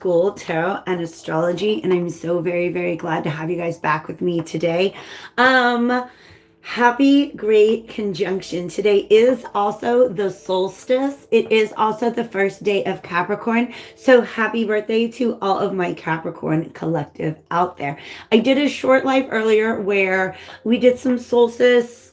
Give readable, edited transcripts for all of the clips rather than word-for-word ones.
School Tarot and Astrology, and I'm so very glad to have you guys back with me today. Happy great conjunction. Today is also the solstice. It is also the first day of Capricorn. So happy birthday to all of my Capricorn collective out there. I did a short live earlier where we did some solstice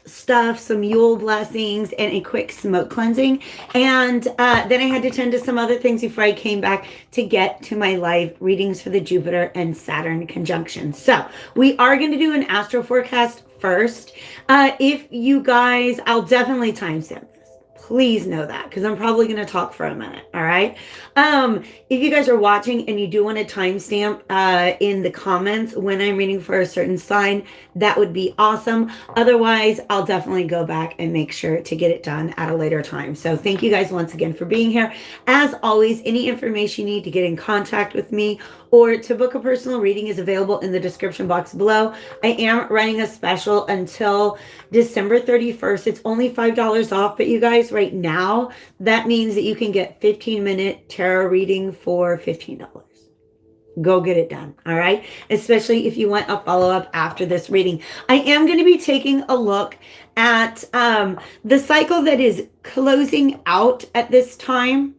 stuff, some Yule blessings, and a quick smoke cleansing. And then I had to tend to some other things before I came back to get to my live readings for the Jupiter and Saturn conjunction. So we are going to do an astro forecast first. If you guys, I'll definitely timestamp this. Please know that, because I'm probably going to talk for a minute. All right. If you guys are watching and you do want to timestamp in the comments when I'm reading for a certain sign, that would be awesome. Otherwise, I'll definitely go back and make sure to get it done at a later time. So thank you guys once again for being here. As always, any information you need to get in contact with me or to book a personal reading is available in the description box below. I am running a special until December 31st. It's only $5 off, but you guys, right now, that means that you can get 15-minute tarot reading for $15. Go get it done, all right? Especially if you want a follow-up after this reading. I am going to be taking a look at the cycle that is closing out at this time,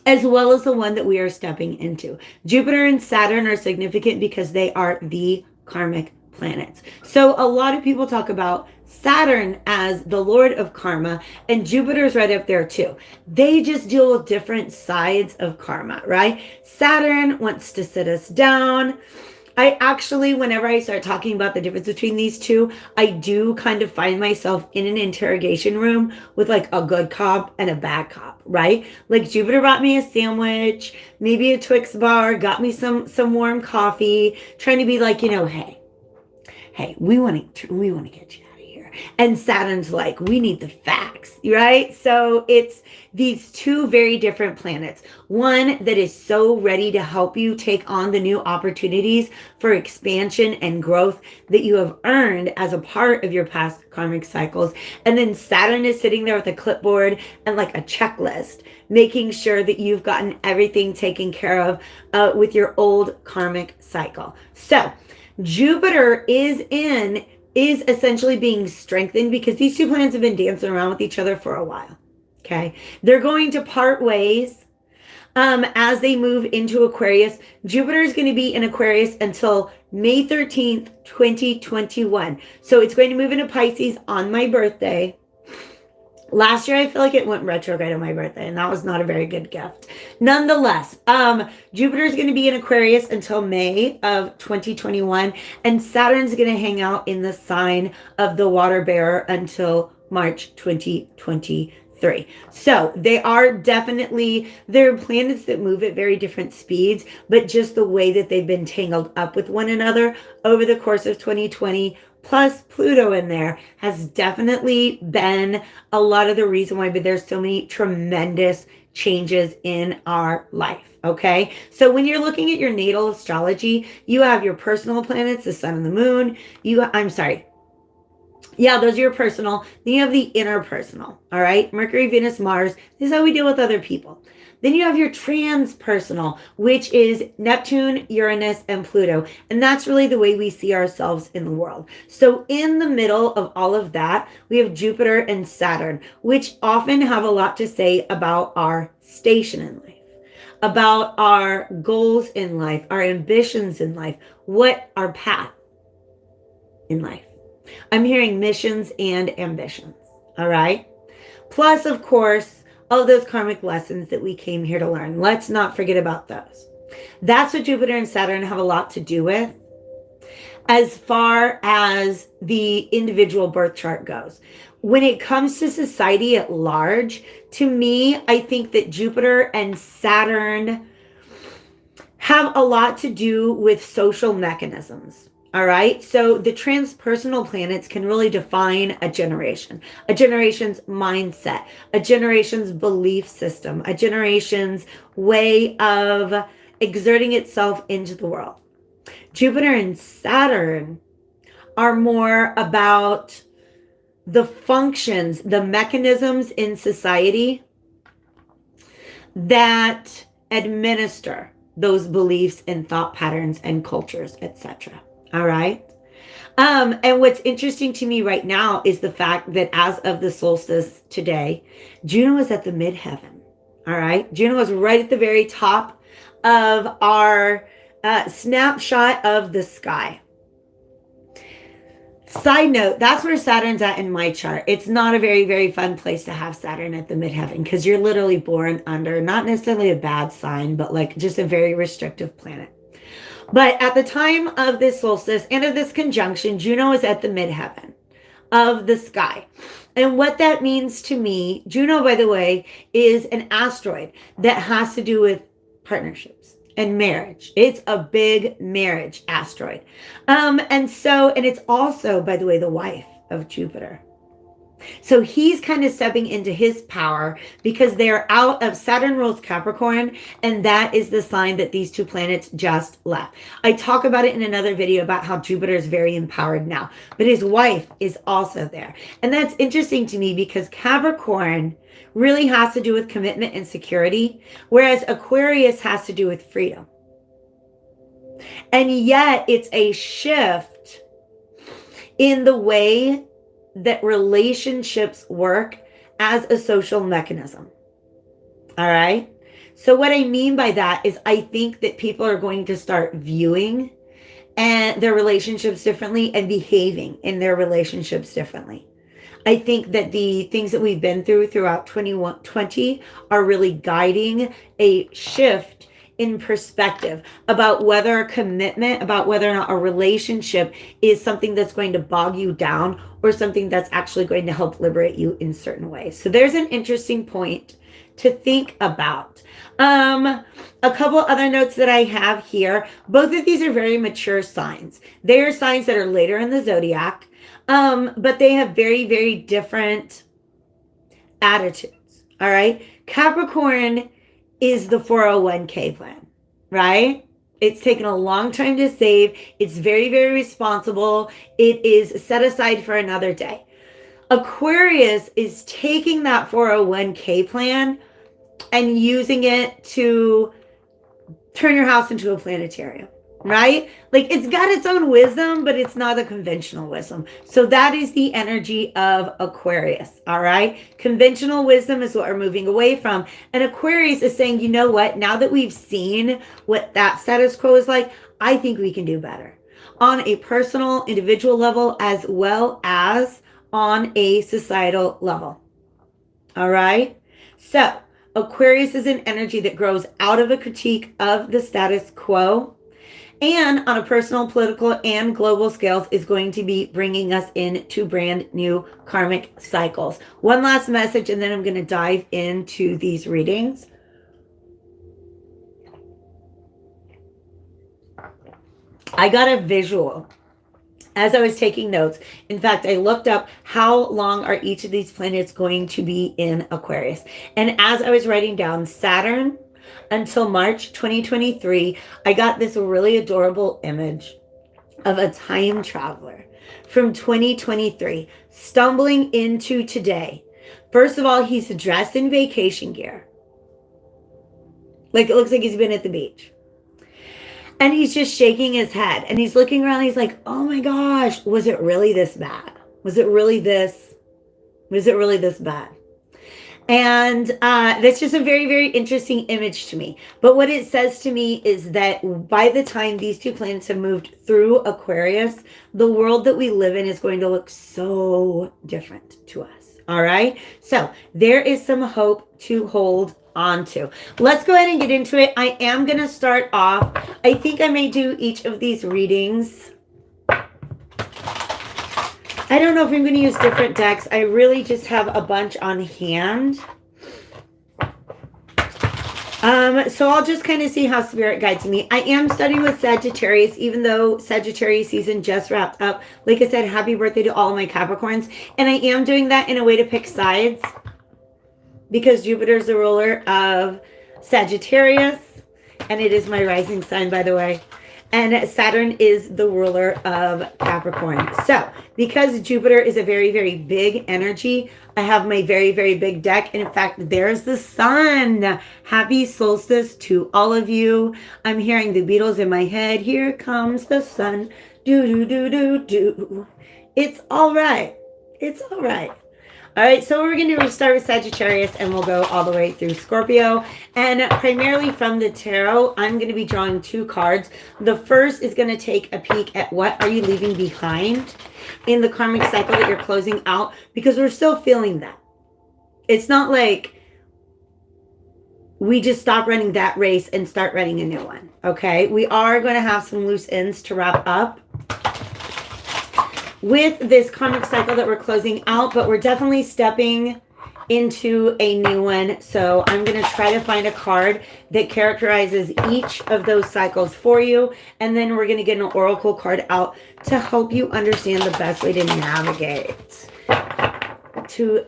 as well as the one that we are stepping into. Jupiter and Saturn are significant because they are the karmic planets. So a lot of people talk about Saturn as the Lord of Karma, and Jupiter's right up there too. They just deal with different sides of karma, right? Saturn wants to sit us down. I actually, whenever I start talking about the difference between these two, I do kind of find myself in an interrogation room with like a good cop and a bad cop, right? Like Jupiter brought me a sandwich, maybe a Twix bar, got me some warm coffee, trying to be like, hey, we want to get you out of here. And Saturn's like, we need the facts, right? So it's these two very different planets. One that is so ready to help you take on the new opportunities for expansion and growth that you have earned as a part of your past karmic cycles. And then Saturn is sitting there with a clipboard and like a checklist, making sure that you've gotten everything taken care of with your old karmic cycle. So Jupiter is essentially being strengthened because these two planets have been dancing around with each other for a while. Okay. They're going to part ways as they move into Aquarius. Jupiter is going to be in Aquarius until May 13th, 2021. So it's going to move into Pisces on my birthday. Last year, I feel like it went retrograde on my birthday, and that was not a very good gift. Nonetheless, Jupiter is going to be in Aquarius until May of 2021, and Saturn's going to hang out in the sign of the water bearer until March 2023. So they are definitely, they're planets that move at very different speeds, but just the way that they've been tangled up with one another over the course of 2020, plus Pluto in there, has definitely been a lot of the reason why there's so many tremendous changes in our life. Okay. So when you're looking at your natal astrology, you have your personal planets, the sun and the moon. Yeah, those are your personal. Then you have the interpersonal. All right. Mercury, Venus, Mars. This is how we deal with other people. Then you have your transpersonal, which is Neptune, Uranus, and Pluto. And that's really the way we see ourselves in the world. So in the middle of all of that, we have Jupiter and Saturn, which often have a lot to say about our station in life, about our goals in life, our ambitions in life, what our path in life. I'm hearing missions and ambitions. All right. Plus, of course, all those karmic lessons that we came here to learn. Let's not forget about those. That's what Jupiter and Saturn have a lot to do with as far as the individual birth chart goes. When it comes to society at large, to me, I think that Jupiter and Saturn have a lot to do with social mechanisms. All right. So the transpersonal planets can really define a generation's mindset, a generation's belief system, a generation's way of exerting itself into the world. Jupiter and Saturn are more about the functions, the mechanisms in society that administer those beliefs and thought patterns and cultures, etc. All right. And what's interesting to me right now is the fact that as of the solstice today, Juno is at the midheaven. All right. Juno is right at the very top of our snapshot of the sky. Side note, that's where Saturn's at in my chart. It's not a very, very fun place to have Saturn at the midheaven because you're literally born under not necessarily a bad sign, but like just a very restrictive planet. But at the time of this solstice and of this conjunction, Juno is at the midheaven of the sky. And what that means to me, Juno, by the way, is an asteroid that has to do with partnerships and marriage. It's a big marriage asteroid. And it's also, by the way, the wife of Jupiter. So he's kind of stepping into his power because they're out of Saturn rules Capricorn, and that is the sign that these two planets just left. I talk about it in another video about how Jupiter is very empowered now, but his wife is also there. And that's interesting to me because Capricorn really has to do with commitment and security, whereas Aquarius has to do with freedom. And yet it's a shift in the way that relationships work as a social mechanism. All right. So what I mean by that is I think that people are going to start viewing their relationships differently and behaving in their relationships differently. I think that the things that we've been throughout 2020 are really guiding a shift in perspective about whether a commitment, about whether or not a relationship is something that's going to bog you down or something that's actually going to help liberate you in certain ways. So there's an interesting point to think about. A couple other notes that I have here. Both of these are very mature signs. They are signs that are later in the zodiac, but they have very, very different attitudes. All right. Capricorn is the 401k plan, right? It's taken a long time to save. It's very, very responsible. It is set aside for another day. Aquarius is taking that 401k plan and using it to turn your house into a planetarium, right? Like it's got its own wisdom, but it's not a conventional wisdom. So that is the energy of Aquarius, all right? Conventional wisdom is what we're moving away from. And Aquarius is saying, you know what? Now that we've seen what that status quo is like, I think we can do better on a personal, individual level, as well as on a societal level, all right? So Aquarius is an energy that grows out of a critique of the status quo, and on a personal, political, and global scales is going to be bringing us into brand new karmic cycles. One last message, and then I'm going to dive into these readings. I got a visual as I was taking notes. In fact, I looked up how long are each of these planets going to be in Aquarius. And as I was writing down Saturn until March 2023, I got this really adorable image of a time traveler from 2023 stumbling into today. First of all, he's dressed in vacation gear. Like it looks like he's been at the beach. And he's just shaking his head and he's looking around. He's like, oh my gosh, was it really this bad? Was it really this bad? And that's just a very, very interesting image to me. But what it says to me is that by the time these two planets have moved through Aquarius, the world that we live in is going to look so different to us. All right. So there is some hope to hold on to. Let's go ahead and get into it. I am going to start off. I think I may do each of these readings. I don't know if I'm going to use different decks. I really just have a bunch on hand. So I'll just kind of see how Spirit guides me. I am studying with Sagittarius, even though Sagittarius season just wrapped up. Like I said, happy birthday to all of my Capricorns. And I am doing that in a way to pick sides, because Jupiter is the ruler of Sagittarius, and it is my rising sign, by the way. And Saturn is the ruler of Capricorn. So because Jupiter is a very, very big energy, I have my very, very big deck. And in fact, there's the sun. Happy solstice to all of you. I'm hearing the Beatles in my head. Here comes the sun. Do, do, do, do, do. It's all right. It's all right. All right, so we're going to start with Sagittarius and we'll go all the way through Scorpio. And primarily from the tarot, I'm going to be drawing 2 cards. The first is going to take a peek at what are you leaving behind in the karmic cycle that you're closing out, because we're still feeling that. It's not like we just stop running that race and start running a new one, okay? We are going to have some loose ends to wrap up with this karmic cycle that we're closing out, but we're definitely stepping into a new one. So I'm going to try to find a card that characterizes each of those cycles for you. And then we're going to get an oracle card out to help you understand the best way to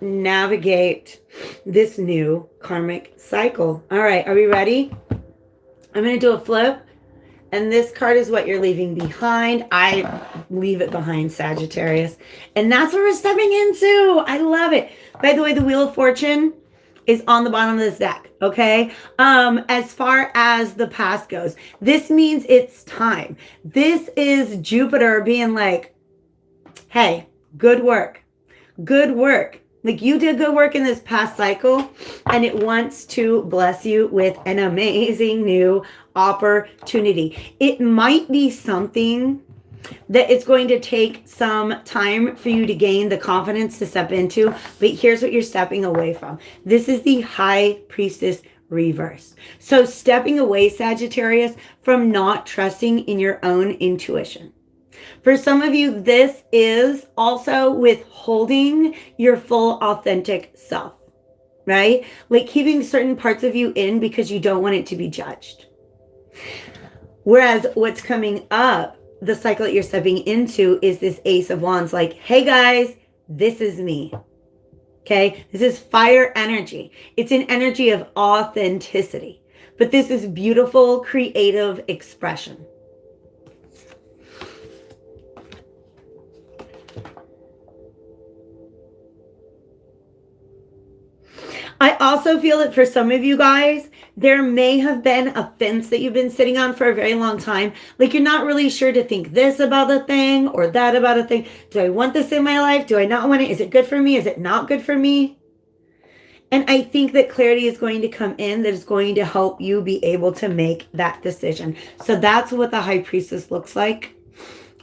navigate this new karmic cycle. All right, are we ready? I'm going to do a flip. And this card is what you're leaving behind. I leave it behind, Sagittarius. And that's what we're stepping into. I love it. By the way, the Wheel of Fortune is on the bottom of this deck, okay? As far as the past goes, this means it's time. This is Jupiter being like, hey, good work. Good work. Like, you did good work in this past cycle, and it wants to bless you with an amazing new opportunity. It might be something that it's going to take some time for you to gain the confidence to step into, but here's what you're stepping away from. This is the High Priestess reverse. So stepping away, Sagittarius, from not trusting in your own intuition. For some of you, this is also withholding your full authentic self, right? Like keeping certain parts of you in because you don't want it to be judged. Whereas what's coming up, the cycle that you're stepping into, is this Ace of Wands, like, hey guys, this is me. Okay, this is fire energy. It's an energy of authenticity, but this is beautiful, creative expression. I also feel that for some of you guys, there may have been a fence that you've been sitting on for a very long time. Like, you're not really sure to think this about a thing or that about a thing. Do I want this in my life? Do I not want it? Is it good for me? Is it not good for me? And I think that clarity is going to come in that is going to help you be able to make that decision. So that's what the High Priestess looks like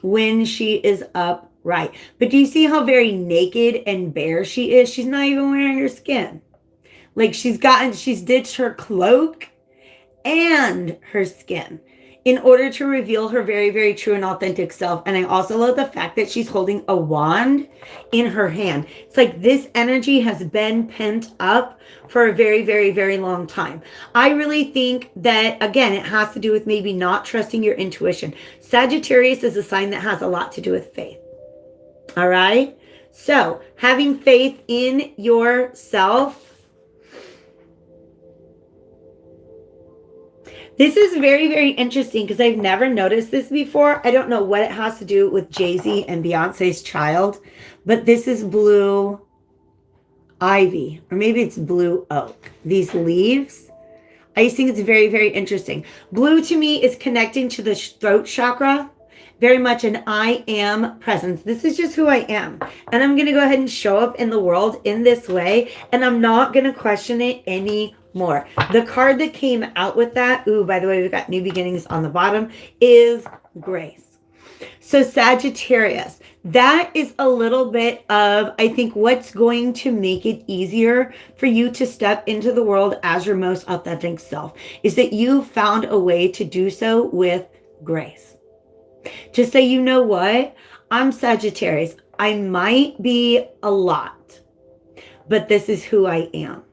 when she is upright. But do you see how very naked and bare she is? She's not even wearing her skin. Like, she's ditched her cloak and her skin in order to reveal her very, very true and authentic self. And I also love the fact that she's holding a wand in her hand. It's like this energy has been pent up for a very, very, very long time. I really think that, again, it has to do with maybe not trusting your intuition. Sagittarius is a sign that has a lot to do with faith. All right? So having faith in yourself. This is very, very interesting because I've never noticed this before. I don't know what it has to do with Jay-Z and Beyonce's child, but this is blue ivy, or maybe it's blue oak. These leaves, I just think it's very, very interesting. Blue to me is connecting to the throat chakra, very much an I am presence. This is just who I am. And I'm going to go ahead and show up in the world in this way, and I'm not going to question it anymore. The card that came out with that, ooh, by the way, we've got new beginnings on the bottom, is grace. So Sagittarius, that is a little bit of, I think, what's going to make it easier for you to step into the world as your most authentic self is that you found a way to do so with grace. To say, you know what? I'm Sagittarius. I might be a lot, but this is who I am.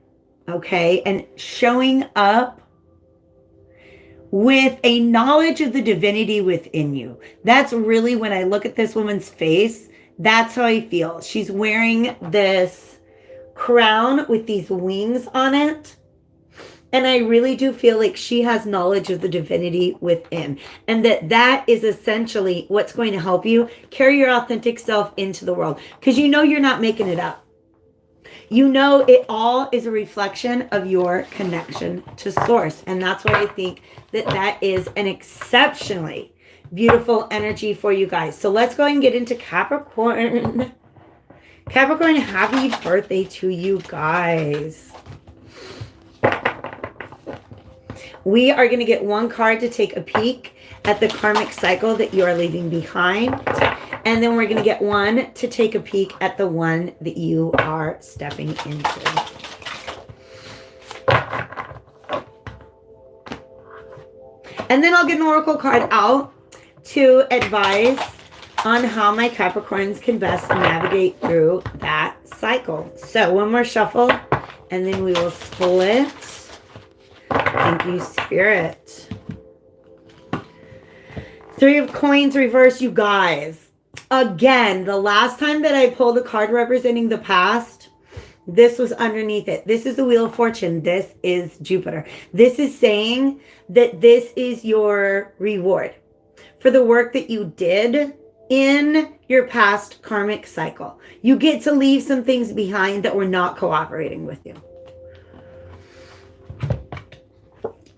Okay, and showing up with a knowledge of the divinity within you. That's really, when I look at this woman's face, that's how I feel. She's wearing this crown with these wings on it. And I really do feel like she has knowledge of the divinity within. And that is essentially what's going to help you carry your authentic self into the world. Because you know you're not making it up. You know it all is a reflection of your connection to source. And that's why I think that is an exceptionally beautiful energy for you guys. So let's go ahead and get into Capricorn. Capricorn, happy birthday to you guys. We are going to get one card to take a peek at the karmic cycle that you are leaving behind. And then we're going to get one to take a peek at the one that you are stepping into. And then I'll get an oracle card out to advise on how my Capricorns can best navigate through that cycle. So one more shuffle, and then we will split. Thank you, Spirit. Three of Coins reverse, you guys. Again, the last time that I pulled a card representing the past, this was underneath it. This is the Wheel of Fortune. This is Jupiter. This is saying that this is your reward for the work that you did in your past karmic cycle. You get to leave some things behind that were not cooperating with you.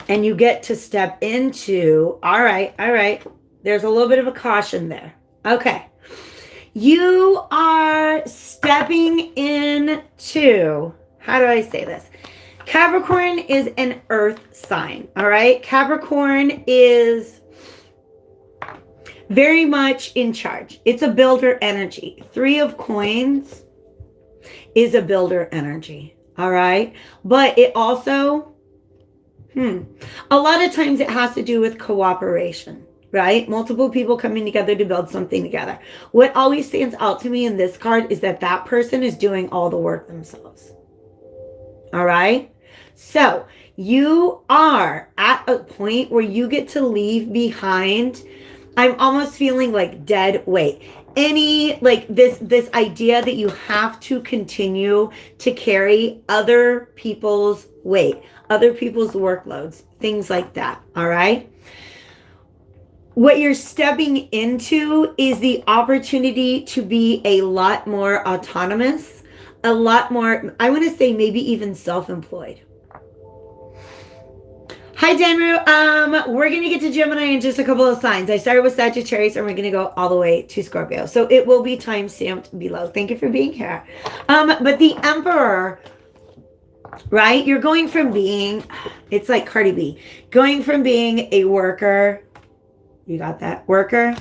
And you get to step into, all right, there's a little bit of a caution there. Okay. You are stepping into, how do I say this? Capricorn is an earth sign, all right? Capricorn is very much in charge. It's a builder energy. Three of Coins is a builder energy, all right? But it also, a lot of times it has to do with cooperation. Right? Multiple people coming together to build something together. What always stands out to me in this card is that that person is doing all the work themselves. All right? So you are at a point where you get to leave behind, I'm almost feeling like dead weight. Any, like this idea that you have to continue to carry other people's weight, other people's workloads, things like that. All right? What you're stepping into is the opportunity to be a lot more autonomous, a lot more, I want to say maybe even self-employed. Hi, Danru. We're going to get to Gemini in just a couple of signs. I started with Sagittarius and we're going to go all the way to Scorpio. So it will be time-stamped below. Thank you for being here. But the Emperor, right? You're going from being, it's like Cardi B, going from being a worker, you got that, worker,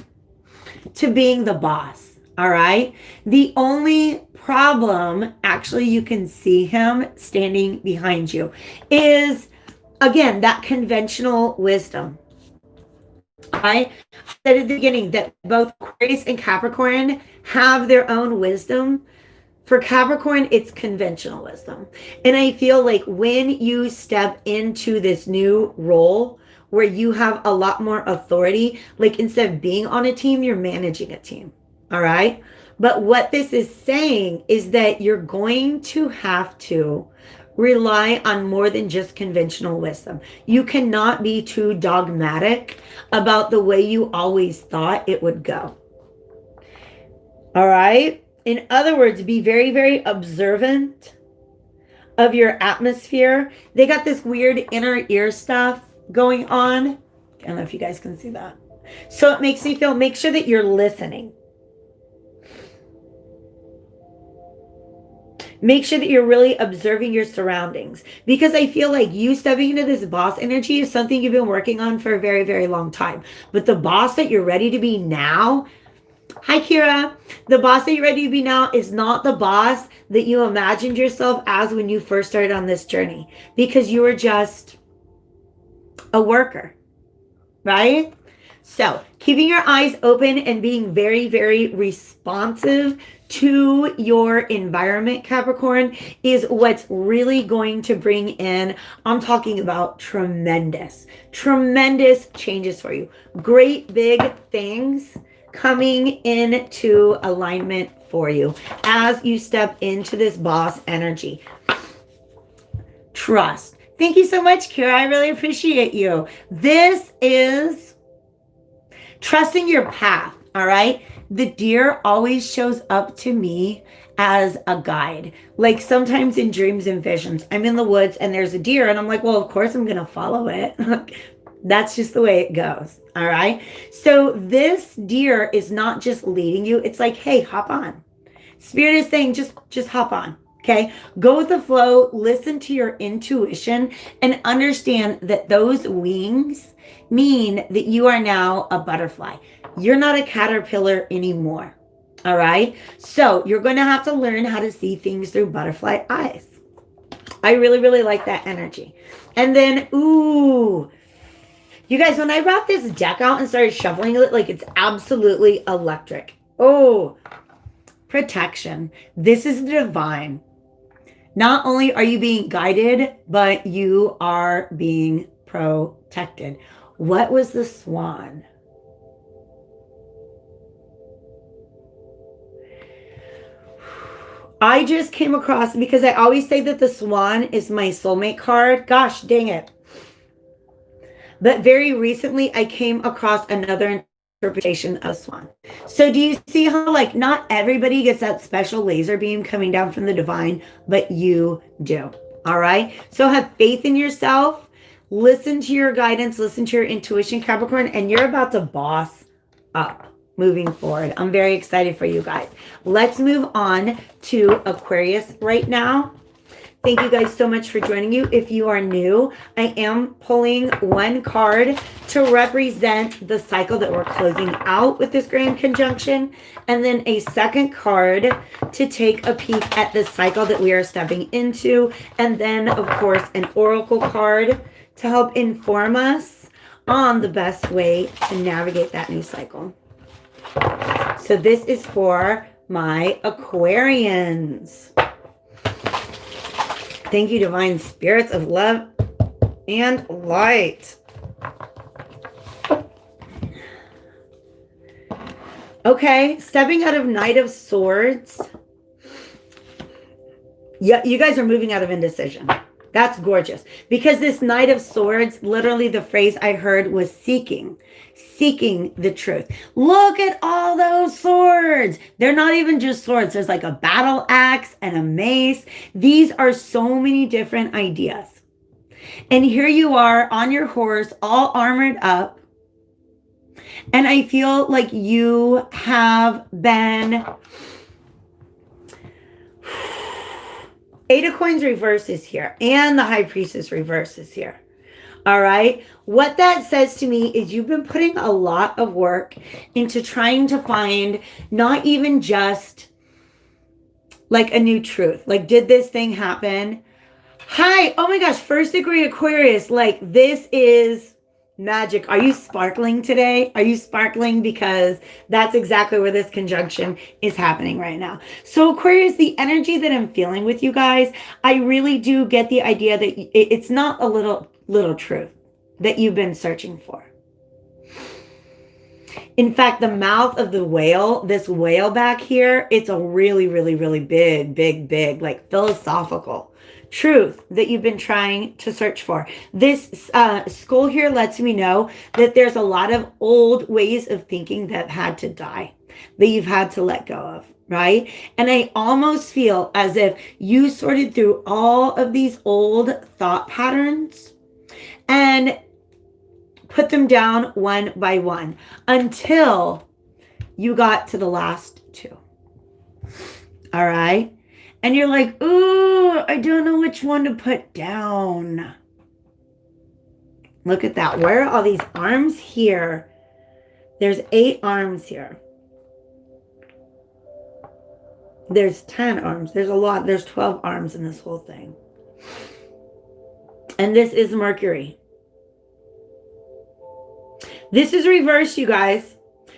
to being the boss, all right? The only problem, actually, you can see him standing behind you, is, again, that conventional wisdom. I said at the beginning that both Aquarius and Capricorn have their own wisdom. For Capricorn, it's conventional wisdom. And I feel like when you step into this new role, where you have a lot more authority, like instead of being on a team, you're managing a team, all right? But what this is saying is that you're going to have to rely on more than just conventional wisdom. You cannot be too dogmatic about the way you always thought it would go, all right? In other words, be very, very observant of your atmosphere. They got this weird inner ear stuff going on. I don't know if you guys can see that. So it makes me feel, make sure that you're listening. Make sure that you're really observing your surroundings, because I feel like you stepping into this boss energy is something you've been working on for a very, very long time. But the boss that you're ready to be now, hi Kira, the boss that you're ready to be now is not the boss that you imagined yourself as when you first started on this journey, because you were just a worker, right? So keeping your eyes open and being very, very responsive to your environment, Capricorn, is what's really going to bring in, I'm talking about tremendous changes for you. Great big things coming into alignment for you as you step into this boss energy. Trust. Thank you so much, Kira. I really appreciate you. This is trusting your path, all right? The deer always shows up to me as a guide. Like sometimes in dreams and visions, I'm in the woods and there's a deer and I'm like, well, of course I'm going to follow it. That's just the way it goes, all right? So this deer is not just leading you. It's like, hey, hop on. Spirit is saying, just hop on. Okay, go with the flow, listen to your intuition, and understand that those wings mean that you are now a butterfly. You're not a caterpillar anymore. All right, so you're going to have to learn how to see things through butterfly eyes. I really, really like that energy. And then, ooh, you guys, when I brought this deck out and started shuffling it, like it's absolutely electric. Oh, protection. This is the divine. Not only are you being guided, but you are being protected. What was the swan? I just came across, because I always say that the swan is my soulmate card. Gosh, dang it. But very recently, I came across another interpretation of swan. So do you see how like not everybody gets that special laser beam coming down from the divine, but you do. All right, so have faith in yourself, listen to your guidance, listen to your intuition, Capricorn, and you're about to boss up moving forward. I'm very excited for you guys. Let's move on to Aquarius right now. Thank you guys so much for joining you. If you are new, I am pulling one card to represent the cycle that we're closing out with this grand conjunction, and then a second card to take a peek at the cycle that we are stepping into, and then, of course, an oracle card to help inform us on the best way to navigate that new cycle. So this is for my Aquarians. Thank you, divine spirits of love and light. Okay, stepping out of Knight of Swords. Yeah, you guys are moving out of indecision. That's gorgeous. Because this Knight of Swords, literally the phrase I heard was seeking the truth. Look at all those swords. They're not even just swords. There's like a battle axe and a mace. These are so many different ideas. And here you are on your horse, all armored up. And I feel like you have been... Eight of Coins reverse is here. And the High Priestess reverse is here. All right. What that says to me is you've been putting a lot of work into trying to find not even just like a new truth. Like, did this thing happen? Hi. Oh my gosh. First degree Aquarius. Like, this is magic. Are you sparkling today? Are you sparkling? Because that's exactly where this conjunction is happening right now. So Aquarius, the energy that I'm feeling with you guys, I really do get the idea that it's not a little truth that you've been searching for. In fact, the mouth of the whale, this whale back here, it's a really, really, really big, like philosophical truth that you've been trying to search for. This skull here lets me know that there's a lot of old ways of thinking that had to die, that you've had to let go of. Right? And I almost feel as if you sorted through all of these old thought patterns and put them down one by one until you got to the last two. All right. And you're like, ooh, I don't know which one to put down. Look at that. Where are all these arms here? There's 8 arms here. There's 10 arms. There's a lot. There's 12 arms in this whole thing. And this is Mercury. This is reversed, you guys.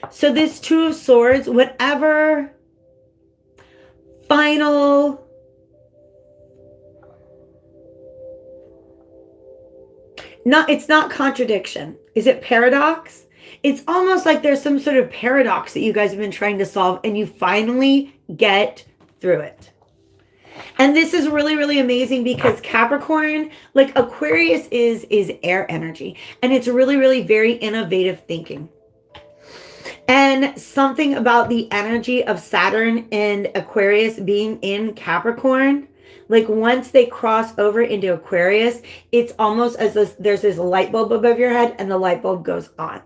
So this 2 of Swords, whatever final it's not contradiction. Is it paradox? It's almost like there's some sort of paradox that you guys have been trying to solve and you finally get through it. And this is really, really amazing because Capricorn, like Aquarius is air energy. And it's really, really very innovative thinking. And something about the energy of Saturn and Aquarius being in Capricorn, like once they cross over into Aquarius, it's almost as if there's this light bulb above your head and the light bulb goes on.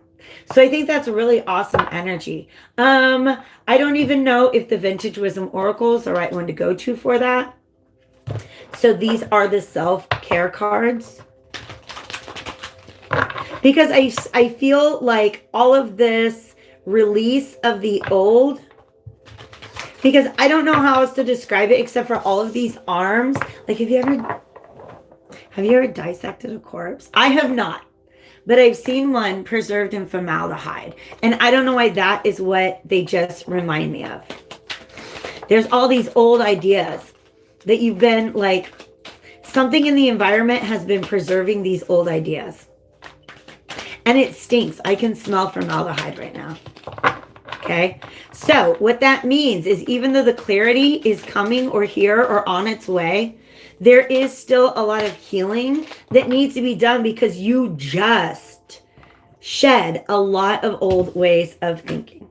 So I think that's really awesome energy. I don't even know if the Vintage Wisdom Oracle is the right one to go to for that. So these are the self-care cards. Because I feel like all of this release of the old, because I don't know how else to describe it except for all of these arms. Like, have you ever dissected a corpse? I have not. But I've seen one preserved in formaldehyde. And I don't know why that is what they just remind me of. There's all these old ideas that you've been like, something in the environment has been preserving these old ideas. And it stinks. I can smell formaldehyde right now. Okay. So what that means is even though the clarity is coming or here or on its way, there is still a lot of healing that needs to be done because you just shed a lot of old ways of thinking.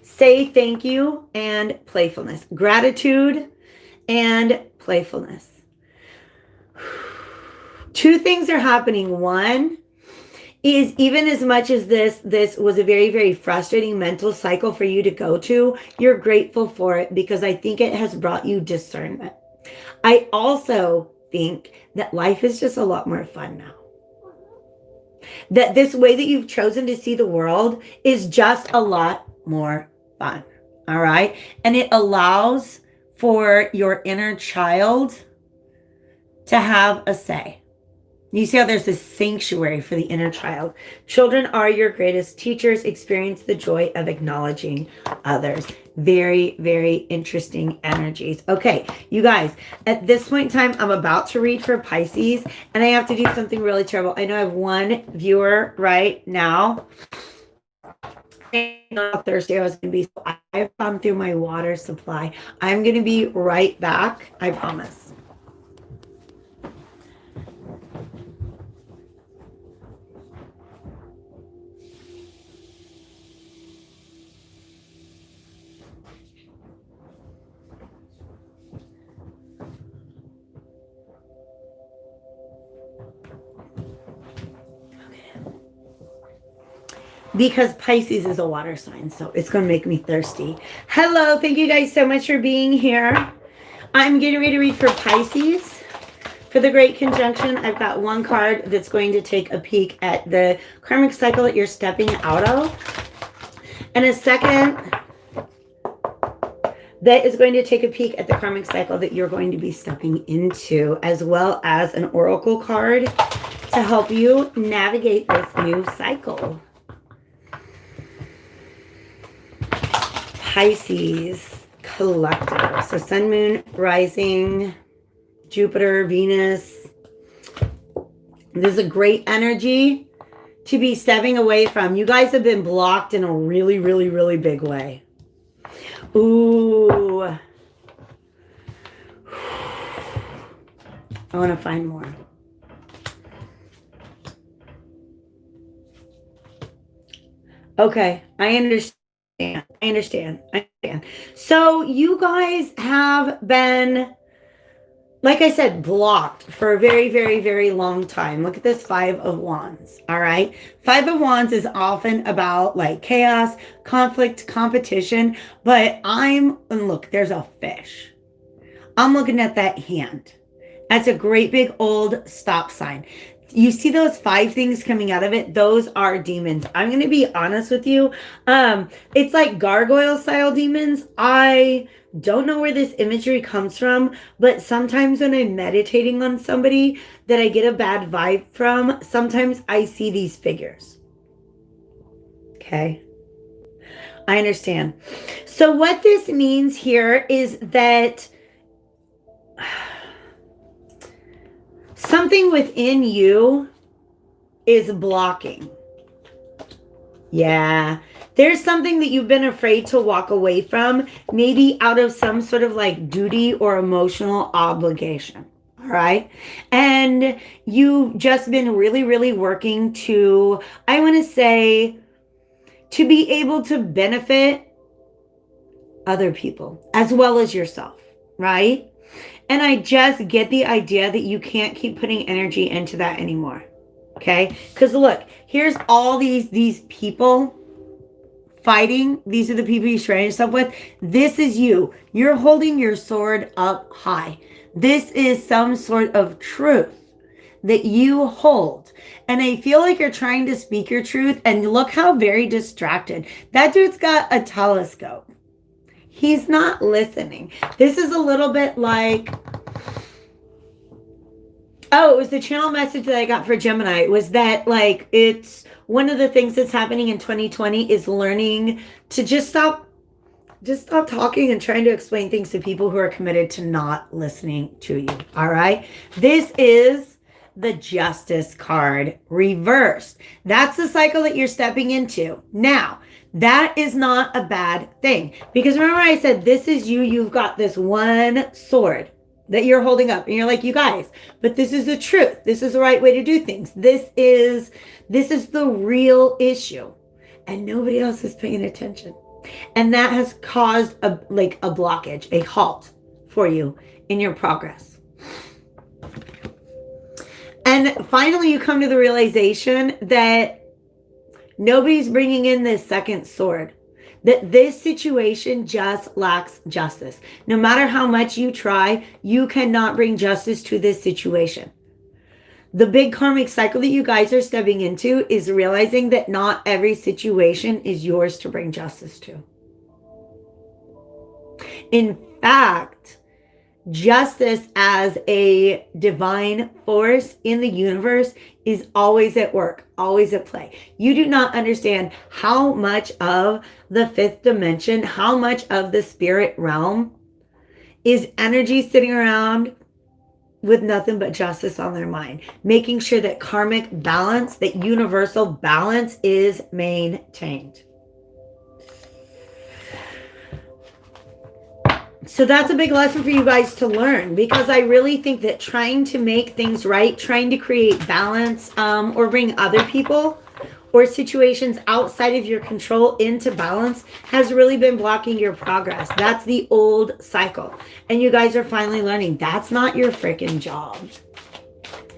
Say thank you and playfulness. Gratitude and playfulness. Two things are happening. One is, even as much as this was a very, very frustrating mental cycle for you to go to, you're grateful for it because I think it has brought you discernment. I also think that life is just a lot more fun now. That this way that you've chosen to see the world is just a lot more fun. All right. And it allows for your inner child to have a say. You see how there's this sanctuary for the inner child. Children are your greatest teachers. Experience the joy of acknowledging others. Very, very interesting energies. Okay, you guys, at this point in time, I'm about to read for Pisces, and I have to do something really terrible. I know I have one viewer right now. Thursday I was going to be, I've gone through my water supply. I'm going to be right back. I promise. Because Pisces is a water sign, so it's going to make me thirsty. Hello, thank you guys so much for being here. I'm getting ready to read for Pisces. For the Great Conjunction, I've got one card that's going to take a peek at the karmic cycle that you're stepping out of. And a second that is going to take a peek at the karmic cycle that you're going to be stepping into, as well as an oracle card to help you navigate this new cycle. Pisces collective. So sun, moon, rising, Jupiter, Venus. This is a great energy to be stepping away from. You guys have been blocked in a really, really, really big way. Ooh. I want to find more. Okay, I understand. I understand. So you guys have been, like I said, blocked for a very, very, very long time. Look at this 5 of Wands. All right. 5 of Wands is often about like chaos, conflict, competition. But and look, there's a fish. I'm looking at that hand. That's a great big old stop sign. You see those 5 things coming out of it? Those are demons. I'm going to be honest with you. It's like gargoyle style demons. I don't know where this imagery comes from, but sometimes when I'm meditating on somebody that I get a bad vibe from, sometimes I see these figures. Okay. I understand. So what this means here is that something within you is blocking Yeah. There's something that you've been afraid to walk away from, maybe out of some sort of like duty or emotional obligation. All right. And you've just been really, really working to, I want to say, to be able to benefit other people as well as yourself. Right. And I just get the idea that you can't keep putting energy into that anymore. Okay? Because look, here's all these people fighting. These are the people you surround yourself with. This is you. You're holding your sword up high. This is some sort of truth that you hold. And I feel like you're trying to speak your truth. And look how very distracted. That dude's got a telescope. He's not listening. This is a little bit like, oh, it was the channel message that I got for Gemini. It was that like, it's one of the things that's happening in 2020 is learning to just stop talking and trying to explain things to people who are committed to not listening to you. All right. This is the Justice card reversed. That's the cycle that you're stepping into. Now, that is not a bad thing, because remember I said, this is you. You've got this one sword that you're holding up and you're like, you guys, but this is the truth. This is the right way to do things. This is the real issue, and nobody else is paying attention. And that has caused a blockage, a halt for you in your progress. And finally you come to the realization that nobody's bringing in this second sword. That this situation just lacks justice. No matter how much you try, you cannot bring justice to this situation. The big karmic cycle that you guys are stepping into is realizing that not every situation is yours to bring justice to. In fact, justice as a divine force in the universe is always at work, always at play. You do not understand how much of the fifth dimension, how much of the spirit realm is energy sitting around with nothing but justice on their mind, making sure that karmic balance, that universal balance is maintained. So that's a big lesson for you guys to learn, because I really think that trying to make things right, trying to create balance, or bring other people or situations outside of your control into balance has really been blocking your progress. That's the old cycle. And you guys are finally learning that's not your freaking job.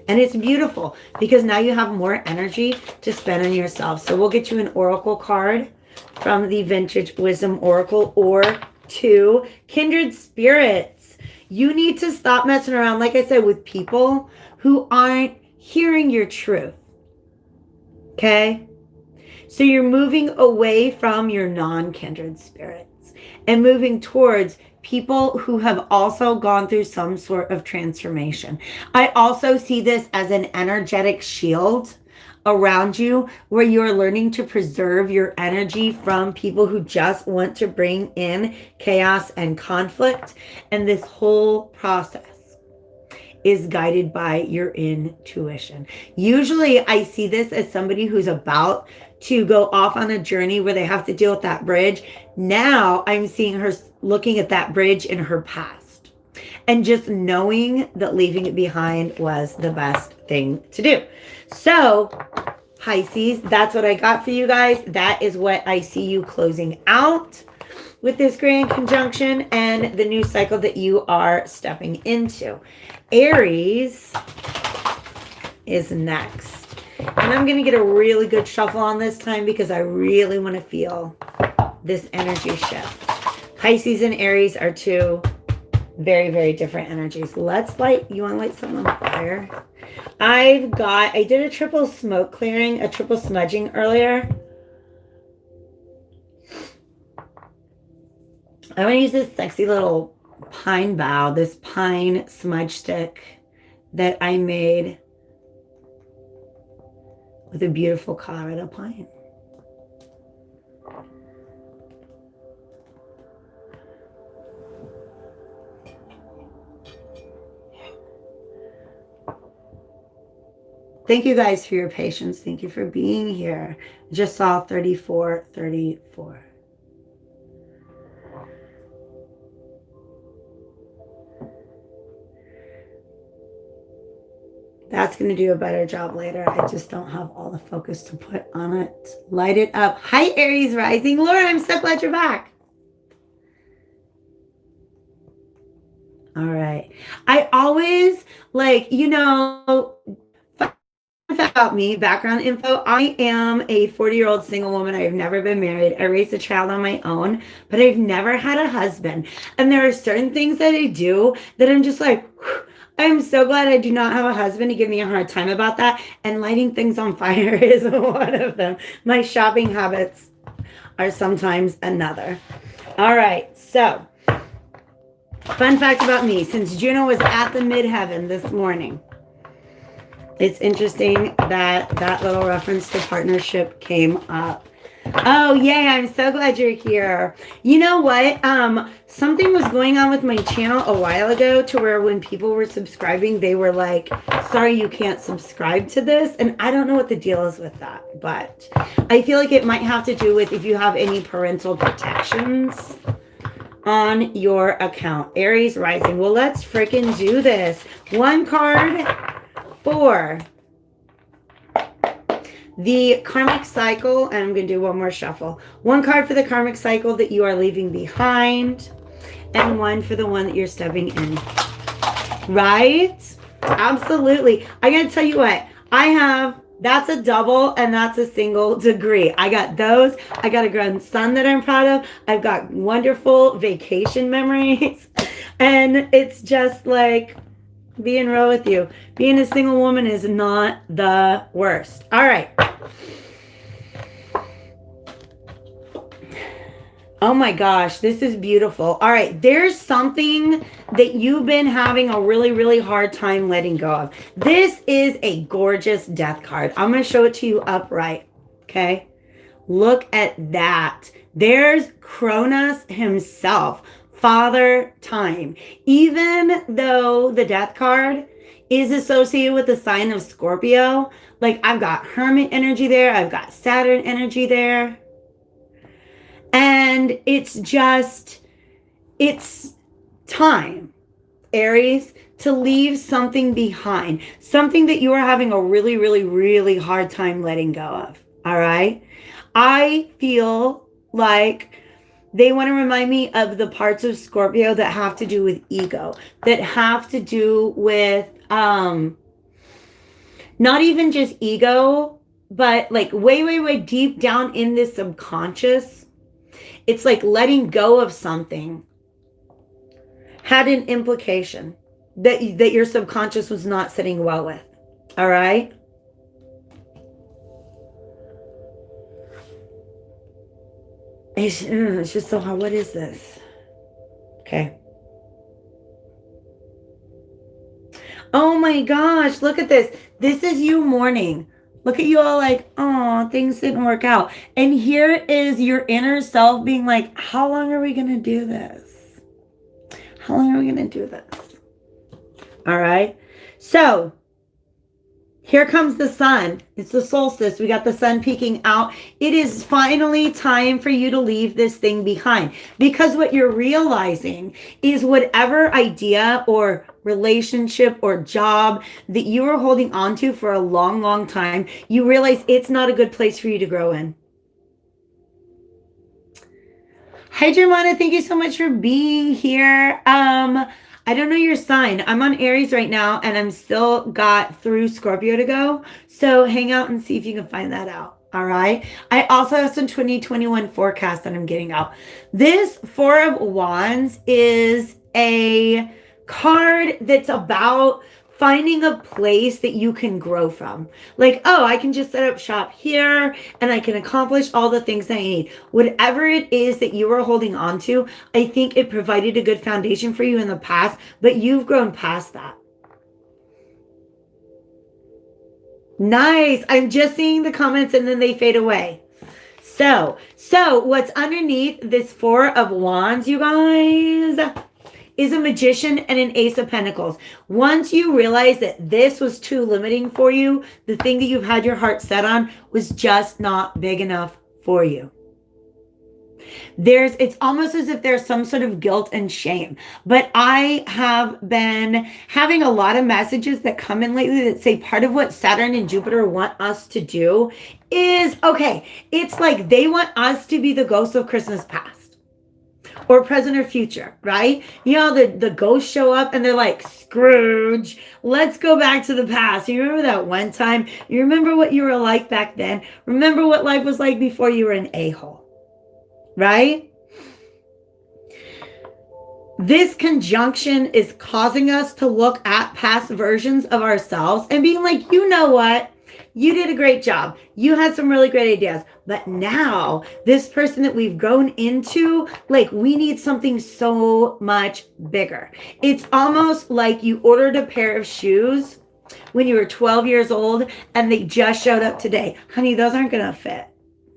And it's beautiful because now you have more energy to spend on yourself. So we'll get you an oracle card from the Vintage Wisdom Oracle, or two, kindred spirits. You need to stop messing around, like I said, with people who aren't hearing your truth. Okay? So you're moving away from your non-kindred spirits and moving towards people who have also gone through some sort of transformation. I also see this as an energetic shield around you, where you're learning to preserve your energy from people who just want to bring in chaos and conflict. And this whole process is guided by your intuition. Usually I see this as somebody who's about to go off on a journey where they have to deal with that bridge. Now I'm seeing her looking at that bridge in her past and just knowing that leaving it behind was the best thing to do. So Pisces, that's what I got for you guys. That is what I see you closing out with this grand conjunction and the new cycle that you are stepping into. Aries is next. And I'm going to get a really good shuffle on this time because I really want to feel this energy shift. Pisces and Aries are two very, very different energies. You want to light something on fire? I did a triple smoke clearing, a triple smudging earlier. I'm going to use this sexy little pine bough, this pine smudge stick that I made with a beautiful Colorado pine. Thank you guys for your patience. Thank you for being here. Just saw 3434. That's going to do a better job later. I just don't have all the focus to put on it. Light it up. Hi, Aries rising. Laura, I'm so glad you're back. All right. I always, like, you know, about me, background info. I am a 40-year-old single woman. I've never been married. I raised a child on my own, but I've never had a husband. And there are certain things that I do that I'm just like, whew, I'm so glad I do not have a husband to give me a hard time about that. And lighting things on fire is one of them. My shopping habits are sometimes another. All right. So, fun fact about me. Since Juno was at the midheaven this morning, it's interesting that that little reference to partnership came up. Oh, yay. I'm so glad you're here. You know what? Something was going on with my channel a while ago to where when people were subscribing, they were like, sorry, you can't subscribe to this. And I don't know what the deal is with that, but I feel like it might have to do with if you have any parental protections on your account. Aries rising. Well, let's freaking do this. One card for the karmic cycle, and I'm going to do one more shuffle. One card for the karmic cycle that you are leaving behind, and one for the one that you're stepping in. Right? Absolutely. I got to tell you what, I have, that's a double and that's a single degree. I got those. I got a grandson that I'm proud of. I've got wonderful vacation memories. And it's just like, being real with you, being a single woman is not the worst. All right. Oh my gosh, this is beautiful. All right, there's something that you've been having a really, really hard time letting go of. This is a gorgeous death card. I'm going to show it to you upright. Okay. Look at that. There's Cronus himself. Father time. Even though the death card is associated with the sign of Scorpio, like I've got Hermit energy there, I've got Saturn energy there. And it's just, it's time, Aries, to leave something behind. Something that you are having a really, really, really hard time letting go of. All right? I feel like they want to remind me of the parts of Scorpio that have to do with ego, that have to do with not even just ego, but like way, way, way deep down in the subconscious. It's like letting go of something had an implication that your subconscious was not sitting well with. All right? It's just so hard. What is this? Okay. Oh my gosh, look at this. This is you mourning. Look at you all like, oh, things didn't work out. And here is your inner self being like, how long are we going to do this? How long are we going to do this? All right. So here comes the sun. It's the solstice. We got the sun peeking out. It is finally time for you to leave this thing behind, because what you're realizing is whatever idea or relationship or job that you were holding on to for a long, long time, you realize it's not a good place for you to grow in. Hi, Germana. Thank you so much for being here. I don't know your sign. I'm on Aries right now, and I'm still got through Scorpio to go. So hang out and see if you can find that out. All right. I also have some 2021 forecasts that I'm getting out. This Four of Wands is a card that's about finding a place that you can grow from. Like, oh, I can just set up shop here and I can accomplish all the things that I need. Whatever it is that you are holding on to, I think it provided a good foundation for you in the past, but you've grown past that. Nice. I'm just seeing the comments and then they fade away. So what's underneath this Four of Wands, you guys, is a Magician and an Ace of Pentacles. Once you realize that this was too limiting for you, the thing that you've had your heart set on was just not big enough for you. It's almost as if there's some sort of guilt and shame. But I have been having a lot of messages that come in lately that say part of what Saturn and Jupiter want us to do is, okay, it's like they want us to be the ghosts of Christmas past or present or future, right? You know, the ghosts show up and they're like, Scrooge, let's go back to the past. You remember that one time? You remember what you were like back then? Remember what life was like before you were an a-hole? Right? This conjunction is causing us to look at past versions of ourselves and being like, you know what? You did a great job. You had some really great ideas. But now this person that we've grown into, like, we need something so much bigger. It's almost like you ordered a pair of shoes when you were 12 years old and they just showed up today. Honey, those aren't going to fit.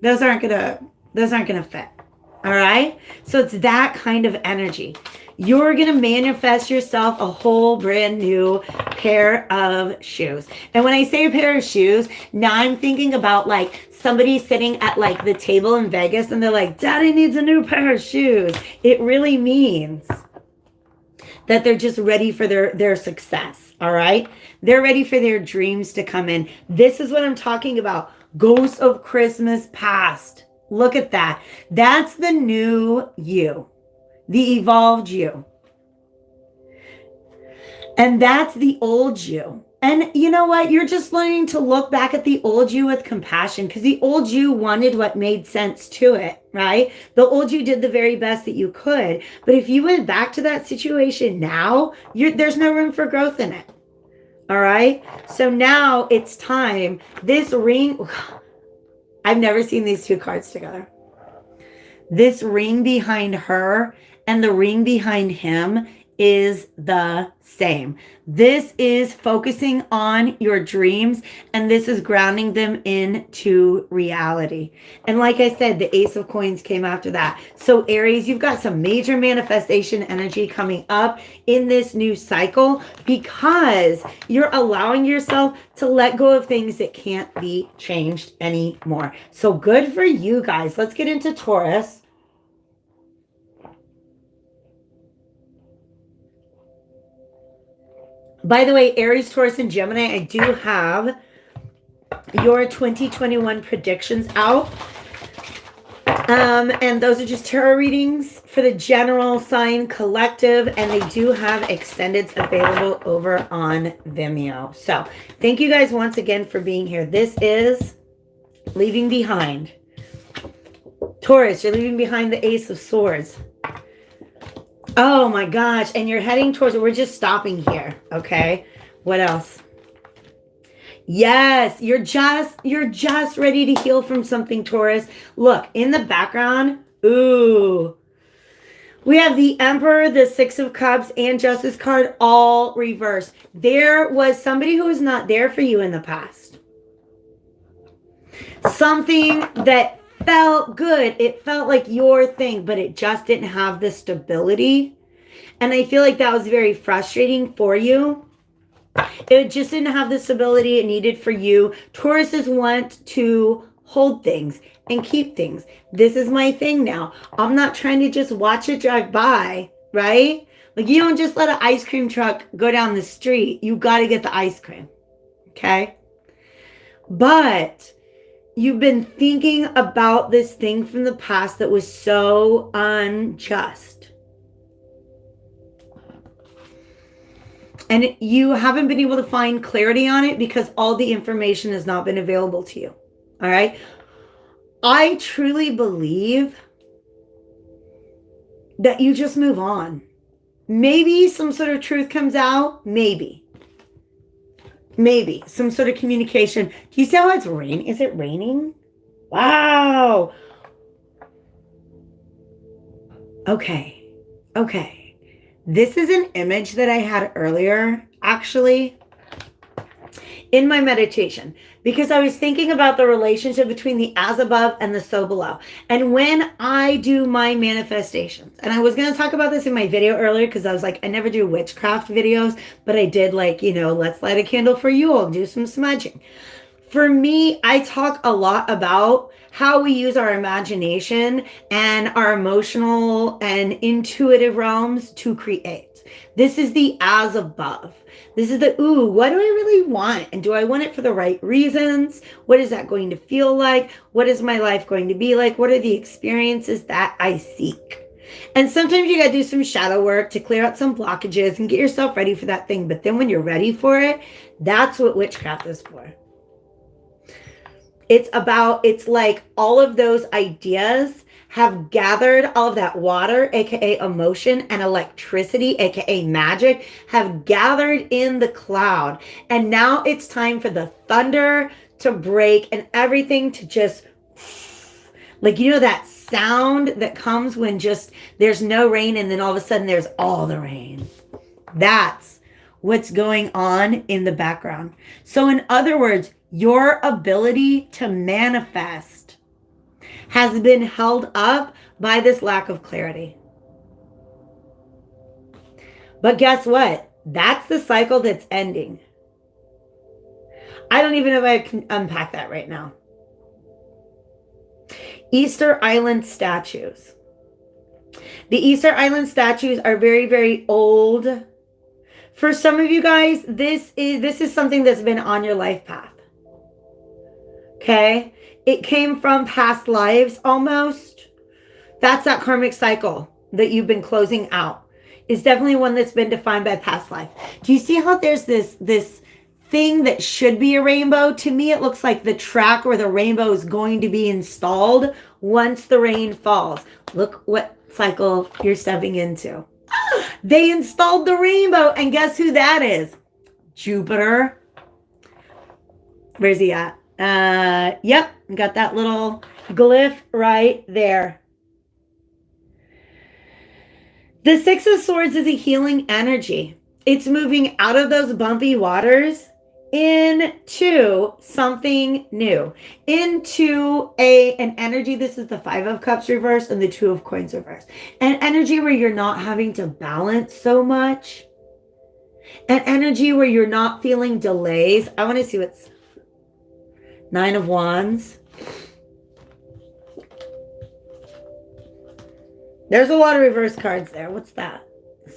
Those aren't going to fit. All right. So it's that kind of energy. You're going to manifest yourself a whole brand new pair of shoes. And when I say a pair of shoes, now I'm thinking about like somebody sitting at like the table in Vegas and they're like, Daddy needs a new pair of shoes. It really means that they're just ready for their success. All right. They're ready for their dreams to come in. This is what I'm talking about. Ghosts of Christmas past. Look at that. That's the new you, the evolved you. And that's the old you. And you know what? You're just learning to look back at the old you with compassion because the old you wanted what made sense to it, right? The old you did the very best that you could. But if you went back to that situation now, there's no room for growth in it. All right? So now it's time. This ring... I've never seen these two cards together. This ring behind her and the ring behind him is the same. This is focusing on your dreams and this is grounding them into reality. And like I said, the Ace of Coins came after that. So Aries, you've got some major manifestation energy coming up in this new cycle because you're allowing yourself to let go of things that can't be changed anymore. So good for you guys. Let's get into Taurus. By the way, Aries, Taurus, and Gemini, I do have your 2021 predictions out. And those are just tarot readings for the general sign collective. And they do have extendeds available over on Vimeo. So thank you guys once again for being here. This is Leaving Behind. Taurus, you're leaving behind the Ace of Swords. Oh my gosh. And you're heading towards it. We're just stopping here. Okay. What else? Yes. You're just ready to heal from something, Taurus. Look in the background. Ooh. We have the Emperor, the Six of Cups, and Justice card all reversed. There was somebody who was not there for you in the past. Something that felt good. It felt like your thing, but it just didn't have the stability. And I feel like that was very frustrating for you. It just didn't have the stability it needed for you. Tauruses want to hold things and keep things. This is my thing now. I'm not trying to just watch it drive by, right? Like you don't just let an ice cream truck go down the street. You got to get the ice cream. Okay? But you've been thinking about this thing from the past that was so unjust. And you haven't been able to find clarity on it because all the information has not been available to you. All right? I truly believe that you just move on. Maybe some sort of truth comes out. Maybe some sort of communication. Do you see how it's raining? Is it raining? Wow. Okay. This is an image that I had earlier. Actually, in my meditation, because I was thinking about the relationship between the as above and the so below. And when I do my manifestations, and I was going to talk about this in my video earlier, because I was like, I never do witchcraft videos, but I did, like, you know, let's light a candle for Yule and do some smudging. For me, I talk a lot about how we use our imagination and our emotional and intuitive realms to create. This is the as above. This is the, ooh, what do I really want? And do I want it for the right reasons? What is that going to feel like? What is my life going to be like? What are the experiences that I seek? And sometimes you got to do some shadow work to clear out some blockages and get yourself ready for that thing. But then when you're ready for it, that's what witchcraft is for. It's like all of those ideas have gathered, all of that water, aka emotion, and electricity, aka magic, have gathered in the cloud. And now it's time for the thunder to break and everything to just, like, you know, that sound that comes when just there's no rain and then all of a sudden there's all the rain. That's what's going on in the background. So in other words, your ability to manifest has been held up by this lack of clarity. But guess what? That's the cycle that's ending. I don't even know if I can unpack that right now. Easter Island statues. The Easter Island statues are very, very old. For some of you guys, this is something that's been on your life path. Okay? It came from past lives almost. That's that karmic cycle that you've been closing out. It's definitely one that's been defined by past life. Do you see how there's this thing that should be a rainbow? To me, it looks like the track where the rainbow is going to be installed once the rain falls. Look what cycle you're stepping into. They installed the rainbow, and guess who that is? Jupiter. Where's he at? Yep, got that little glyph right there. The Six of Swords is a healing energy. It's moving out of those bumpy waters into something new, into an energy. This is the Five of Cups reverse and the Two of Coins reverse. An energy where you're not having to balance so much. An energy where you're not feeling delays. I want to see what's Nine of Wands. There's a lot of reverse cards there. What's that?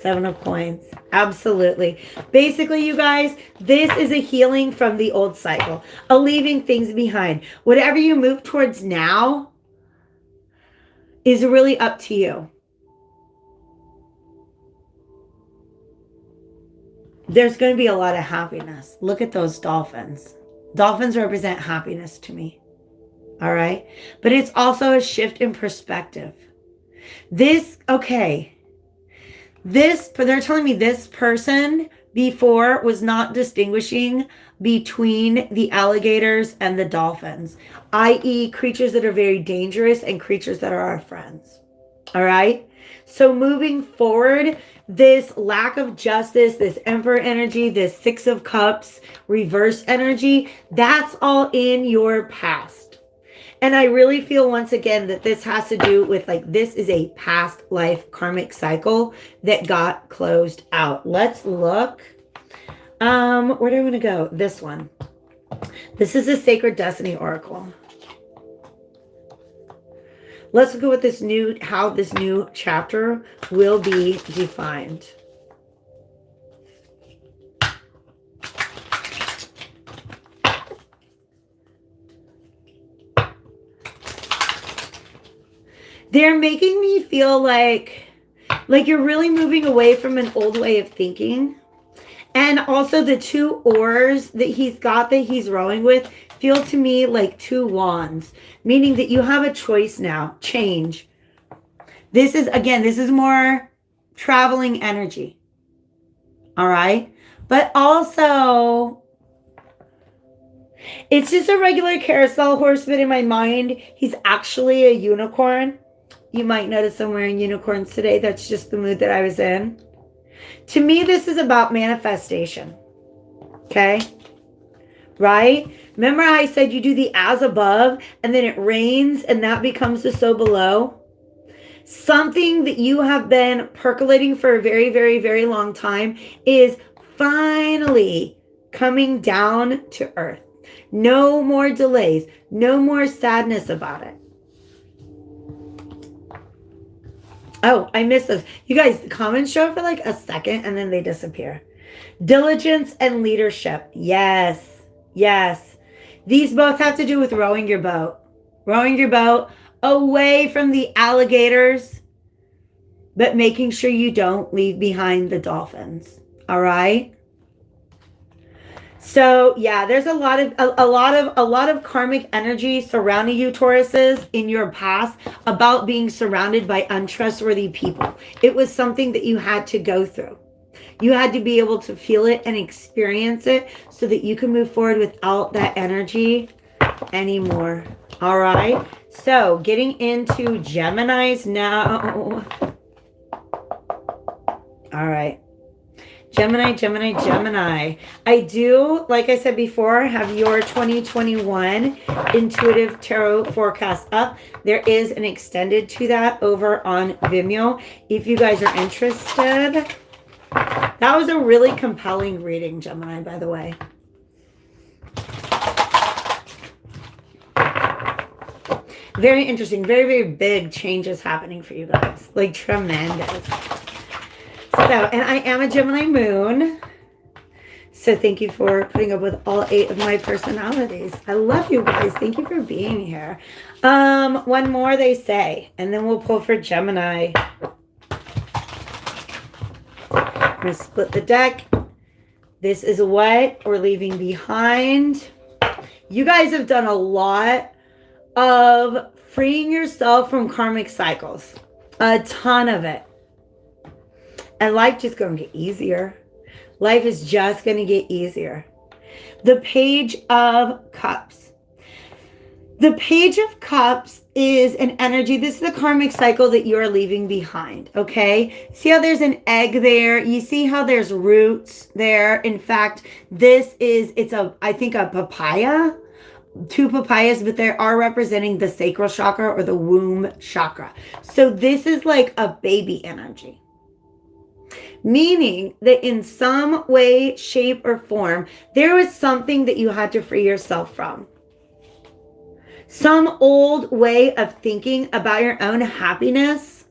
Seven of Coins. Absolutely. Basically, you guys, this is a healing from the old cycle, a leaving things behind. Whatever you move towards now is really up to you. There's going to be a lot of happiness. Look at those dolphins. Dolphins represent happiness to me. All right. But it's also a shift in perspective. They're telling me this person before was not distinguishing between the alligators and the dolphins, i.e. creatures that are very dangerous and creatures that are our friends. All right. So moving forward, this lack of justice, this Emperor energy, this Six of Cups reverse energy, that's all in your past. And I really feel once again that this has to do with, like, this is a past life karmic cycle that got closed out. Let's look. Where do I want to go? This one. This is a Sacred Destiny Oracle. Let's look at what how this new chapter will be defined. They're making me feel like you're really moving away from an old way of thinking. And also the two oars that he's got that he's rowing with feel to me like two wands, meaning that you have a choice now. Change. This is more traveling energy. All right. But also, it's just a regular carousel horse, but in my mind, he's actually a unicorn. You might notice I'm wearing unicorns today. That's just the mood that I was in. To me, this is about manifestation. Okay? right? Remember how I said you do the as above and then it rains and that becomes the so below? Something that you have been percolating for a very, very, very long time is finally coming down to earth. No more delays, no more sadness about it. Oh, I missed those. You guys, the comments show up for like a second and then they disappear. Diligence and leadership. Yes, yes. These both have to do with rowing your boat. Rowing your boat away from the alligators, but making sure you don't leave behind the dolphins. All right? So yeah, there's a lot of karmic energy surrounding you, Tauruses, in your past about being surrounded by untrustworthy people. It was something that you had to go through. You had to be able to feel it and experience it so that you can move forward without that energy anymore. All right. So getting into Geminis now. All right. Gemini. I do, like I said before, have your 2021 intuitive tarot forecast up. There is an extended to that over on Vimeo if you guys are interested. That was a really compelling reading, Gemini, by the way. Very interesting. Very, very big changes happening for you guys. Like tremendous. So, and I am a Gemini moon. So thank you for putting up with all 8 of my personalities. I love you guys. Thank you for being here. One more they say, and then we'll pull for Gemini. I'm going to split the deck. This is what we're leaving behind. You guys have done a lot of freeing yourself from karmic cycles. A ton of it. And life just going to get easier. Life is just going to get easier. The Page of Cups. The Page of Cups is an energy. This is the karmic cycle that you're leaving behind. Okay. See how there's an egg there? You see how there's roots there? In fact, I think a papaya. 2 papayas, but they are representing the sacral chakra or the womb chakra. So this is like a baby energy. Meaning that in some way, shape, or form, there was something that you had to free yourself from. Some old way of thinking about your own happiness.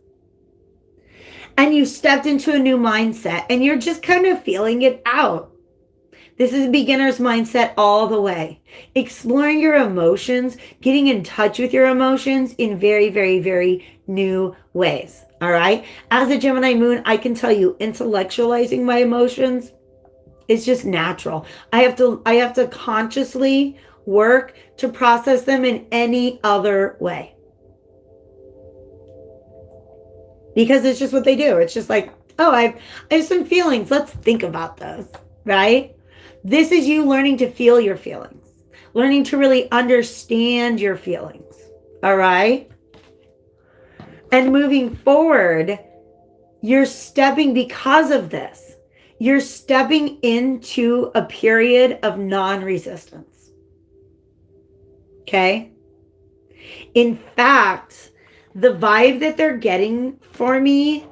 And you stepped into a new mindset and you're just kind of feeling it out. This is a beginner's mindset all the way. Exploring your emotions, getting in touch with your emotions in very, very, very new ways. All right. As a Gemini moon, I can tell you intellectualizing my emotions is just natural. I have to consciously work to process them in any other way. Because it's just what they do. It's just like, oh, I have some feelings. Let's think about those. Right? This is you learning to feel your feelings. Learning to really understand your feelings. All right? And moving forward, you're stepping, because of this, you're stepping into a period of non-resistance. Okay? In fact, the vibe that they're getting for me,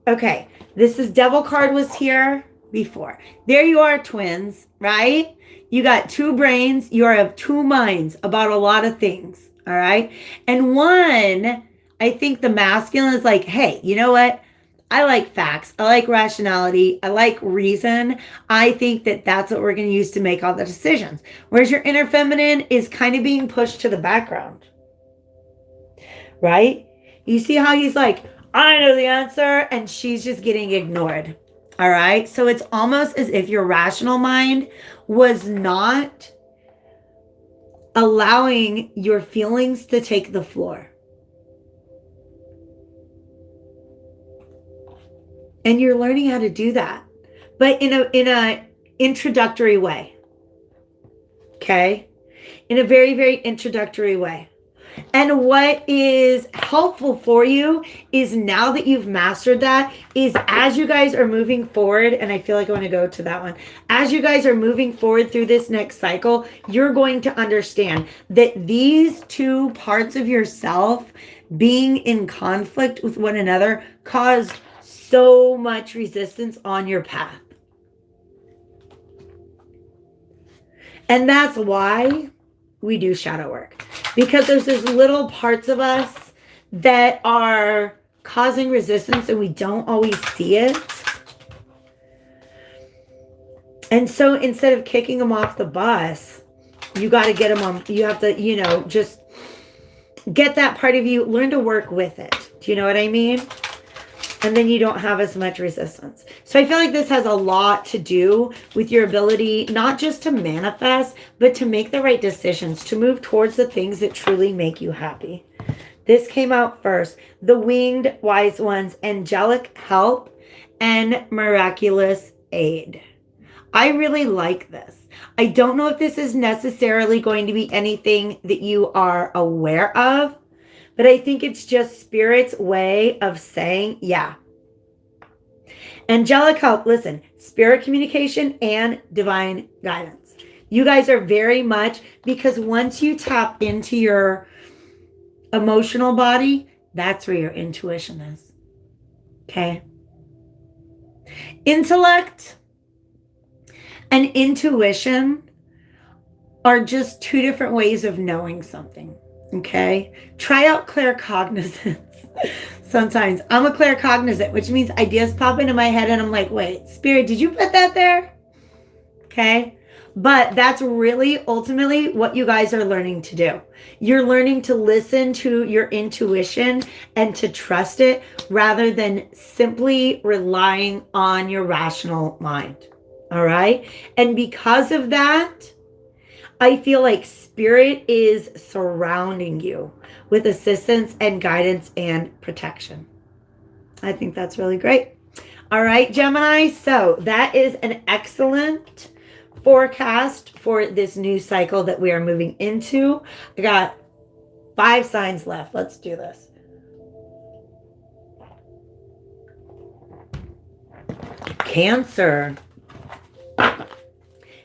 okay, this is Devil card was here before. There you are, twins, right? You got 2 brains. You are of 2 minds about a lot of things. All right? And one, I think the masculine is like, hey, you know what? I like facts. I like rationality. I like reason. I think that that's what we're going to use to make all the decisions. Whereas your inner feminine is kind of being pushed to the background. Right? You see how he's like, I know the answer, and she's just getting ignored. All right? So it's almost as if your rational mind was not allowing your feelings to take the floor. And you're learning how to do that, but in a introductory way. Okay? In a very, very introductory way. And what is helpful for you is, now that you've mastered that, is as you guys are moving forward, and I feel like I want to go to that one. As you guys are moving forward through this next cycle, you're going to understand that these two parts of yourself being in conflict with one another caused so much resistance on your path. And that's why we do shadow work, because there's these little parts of us that are causing resistance and we don't always see it. And so instead of kicking them off the bus, you got to get them on. You have to, you know, just get that part of you, learn to work with it. Do you know what I mean? And then you don't have as much resistance. So I feel like this has a lot to do with your ability, not just to manifest, but to make the right decisions, to move towards the things that truly make you happy. This came out first. The winged wise ones, angelic help, and miraculous aid. I really like this. I don't know if this is necessarily going to be anything that you are aware of, but I think it's just Spirit's way of saying, yeah. Angelic help, listen, spirit communication and divine guidance. You guys are very much, because once you tap into your emotional body, that's where your intuition is. Okay? Intellect and intuition are just two different ways of knowing something. Okay, try out claircognizance. Sometimes I'm a claircognizant, which means ideas pop into my head and I'm like, wait, Spirit, did you put that there? Okay, but that's really ultimately what you guys are learning to do. You're learning to listen to your intuition and to trust it rather than simply relying on your rational mind. All right, and because of that, I feel like Spirit is surrounding you with assistance and guidance and protection. I think that's really great. All right, Gemini. So that is an excellent forecast for this new cycle that we are moving into. I got 5 signs left. Let's do this. Cancer.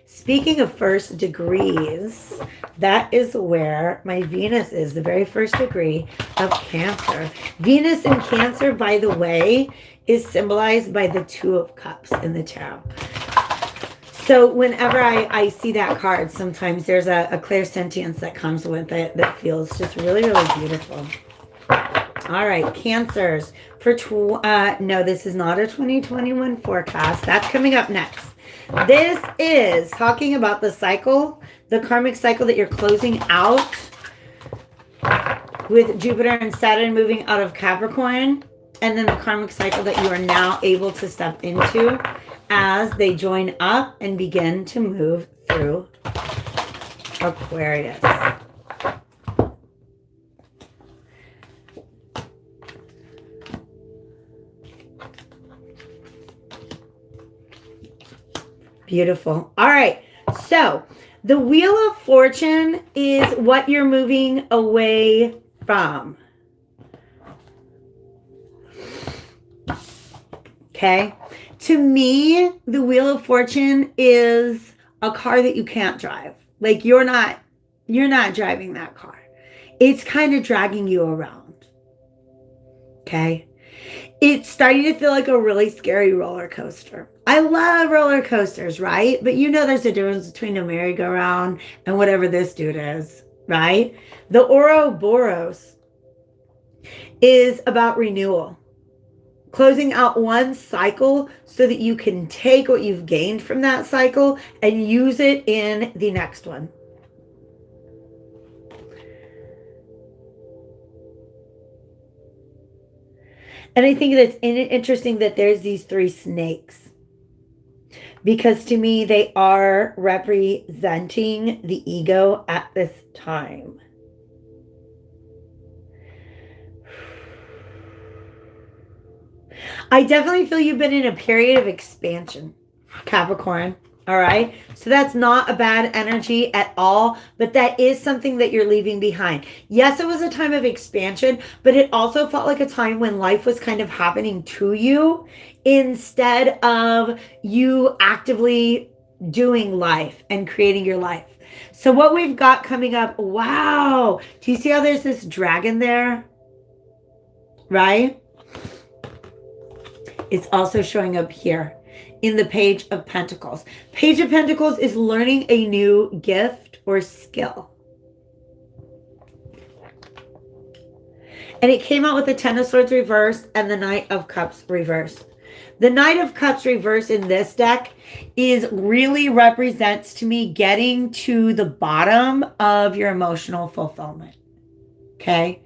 Speaking of first degrees, that is where my Venus is, the very first degree of Cancer. Venus in Cancer, by the way, is symbolized by the 2 of Cups in the tarot. So whenever I see that card, sometimes there's a clairsentience that comes with it that feels just really, really beautiful. All right, Cancers. No, this is not a 2021 forecast. That's coming up next. This is talking about the cycle, the karmic cycle that you're closing out with Jupiter and Saturn moving out of Capricorn, and then the karmic cycle that you are now able to step into as they join up and begin to move through Aquarius. Beautiful. All right. So the Wheel of Fortune is what you're moving away from. Okay. To me, the Wheel of Fortune is a car that you can't drive. Like you're not driving that car. It's kind of dragging you around. Okay. It's starting to feel like a really scary roller coaster. I love roller coasters, right? But you know there's a difference between a merry-go-round and whatever this dude is, right? The Ouroboros is about renewal. Closing out one cycle so that you can take what you've gained from that cycle and use it in the next one. And I think that's interesting that there's these 3 snakes, because to me, they are representing the ego at this time. I definitely feel you've been in a period of expansion, Capricorn. All right. So that's not a bad energy at all, but that is something that you're leaving behind. Yes, it was a time of expansion, but it also felt like a time when life was kind of happening to you instead of you actively doing life and creating your life. So what we've got coming up, wow. Do you see how there's this dragon there? Right? It's also showing up here in the Page of Pentacles. Page of Pentacles is learning a new gift or skill. And it came out with the Ten of Swords reversed and the Knight of Cups reversed. The Knight of Cups reversed in this deck is really represents to me getting to the bottom of your emotional fulfillment. Okay?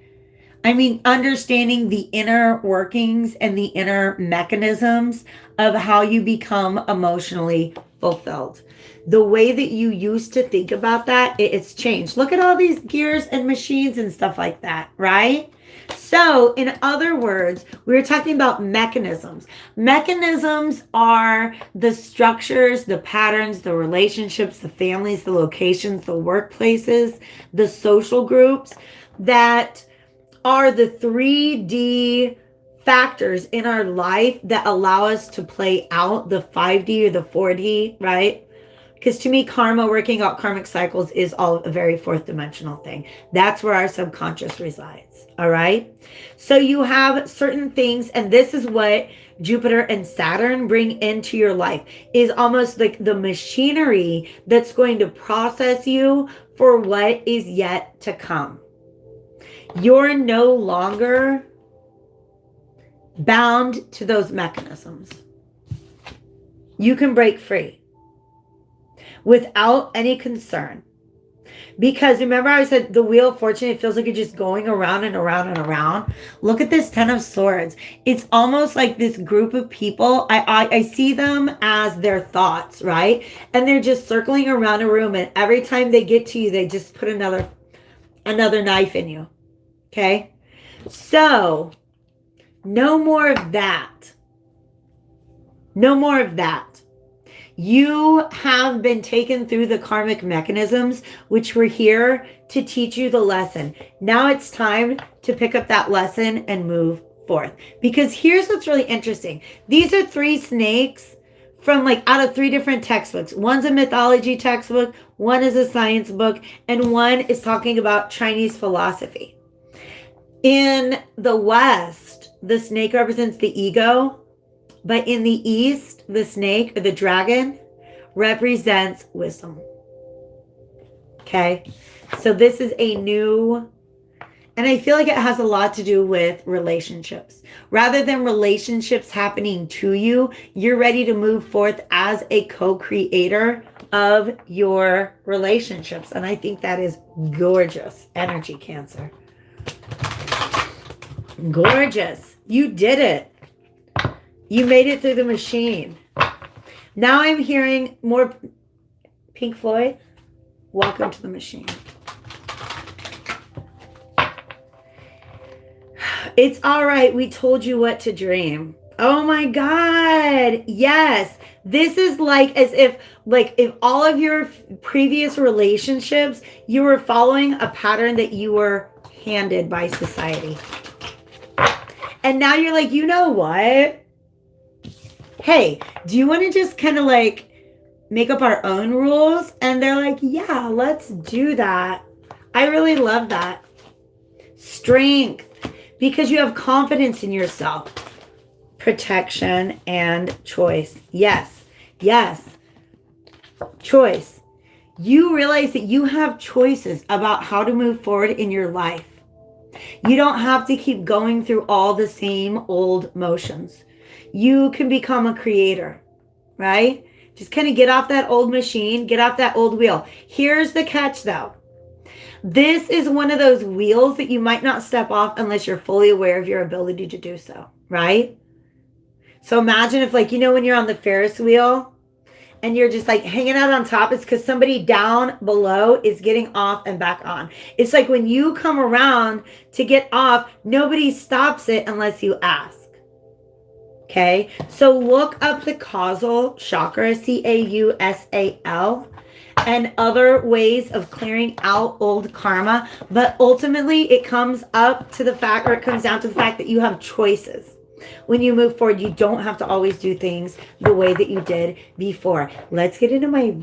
I mean, understanding the inner workings and the inner mechanisms of how you become emotionally fulfilled. The way that you used to think about that, it's changed. Look at all these gears and machines and stuff like that, right? So, in other words, we were talking about mechanisms. Mechanisms are the structures, the patterns, the relationships, the families, the locations, the workplaces, the social groups that are the 3D factors in our life that allow us to play out the 5D or the 4D, right? Because to me, karma, working out karmic cycles is all a very fourth dimensional thing. That's where our subconscious resides, all right? So you have certain things, and this is what Jupiter and Saturn bring into your life, is almost like the machinery that's going to process you for what is yet to come. You're no longer bound to those mechanisms. You can break free without any concern. Because remember I said the Wheel of Fortune, it feels like you're just going around and around and around. Look at this Ten of Swords. It's almost like this group of people. I see them as their thoughts, right? And they're just circling around a room, and every time they get to you, they just put another knife in you. Okay, so no more of that. No more of that. You have been taken through the karmic mechanisms, which were here to teach you the lesson. Now it's time to pick up that lesson and move forth. Because here's what's really interesting. These are 3 snakes from like out of 3 different textbooks. One's a mythology textbook, one is a science book, and one is talking about Chinese philosophy. In the West, the snake represents the ego, but in the East, the snake or the dragon represents wisdom. Okay, so this is a new, and I feel like it has a lot to do with relationships. Rather than relationships happening to you, you're ready to move forth as a co-creator of your relationships. And I think that is gorgeous energy, Cancer. Gorgeous. You did it. You made it through the machine. Now I'm hearing more Pink Floyd. Welcome to the machine. It's all right. We told you what to dream. Oh my God. Yes. This is like as if all of your previous relationships, you were following a pattern that you were handed by society. And now you're like, you know what? Hey, do you want to just kind of like make up our own rules? And they're like, yeah, let's do that. I really love that. Strength, because you have confidence in yourself. Protection and choice. Yes, yes. Choice. You realize that you have choices about how to move forward in your life. You don't have to keep going through all the same old motions. You can become a creator, right? Just kind of get off that old machine, get off that old wheel. Here's the catch though. This is one of those wheels that you might not step off unless you're fully aware of your ability to do so, right? So imagine if like, you know, when you're on the Ferris wheel and you're just like hanging out on top, it's because somebody down below is getting off and back on. It's like when you come around to get off, nobody stops it unless you ask. Okay, so look up the causal chakra, Causal, and other ways of clearing out old karma. But ultimately, it comes up to the fact, or it comes down to the fact that you have choices. When you move forward, you don't have to always do things the way that you did before. Let's get into my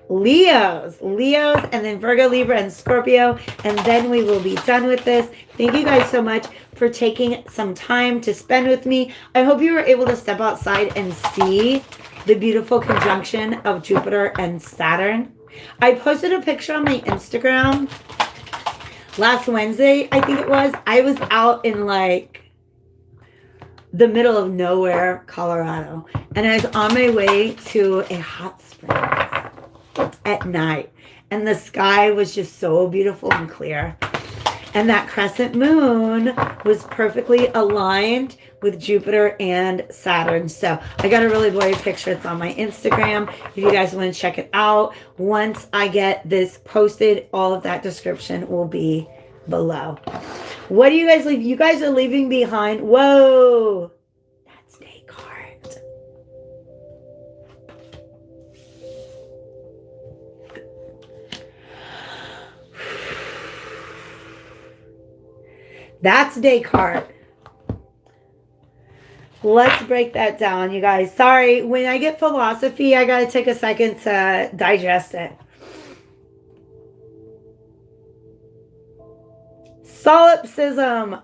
Leos, and then Virgo, Libra, and Scorpio, and then we will be done with this. Thank you guys so much for taking some time to spend with me. I hope you were able to step outside and see the beautiful conjunction of Jupiter and Saturn. I posted a picture on my Instagram last Wednesday, I think it was. I was out in like the middle of nowhere, Colorado, and I was on my way to a hot spring at night, and the sky was just so beautiful and clear, and that crescent moon was perfectly aligned with Jupiter and Saturn. So I got a really blurry picture. It's on my Instagram if you guys want to check it out. Once I get this posted, all of that description will be below. What do you guys leave? You guys are leaving behind. Whoa, that's Descartes. That's Descartes. Let's break that down, you guys. Sorry, when I get philosophy, I gotta take a second to digest it. Solipsism.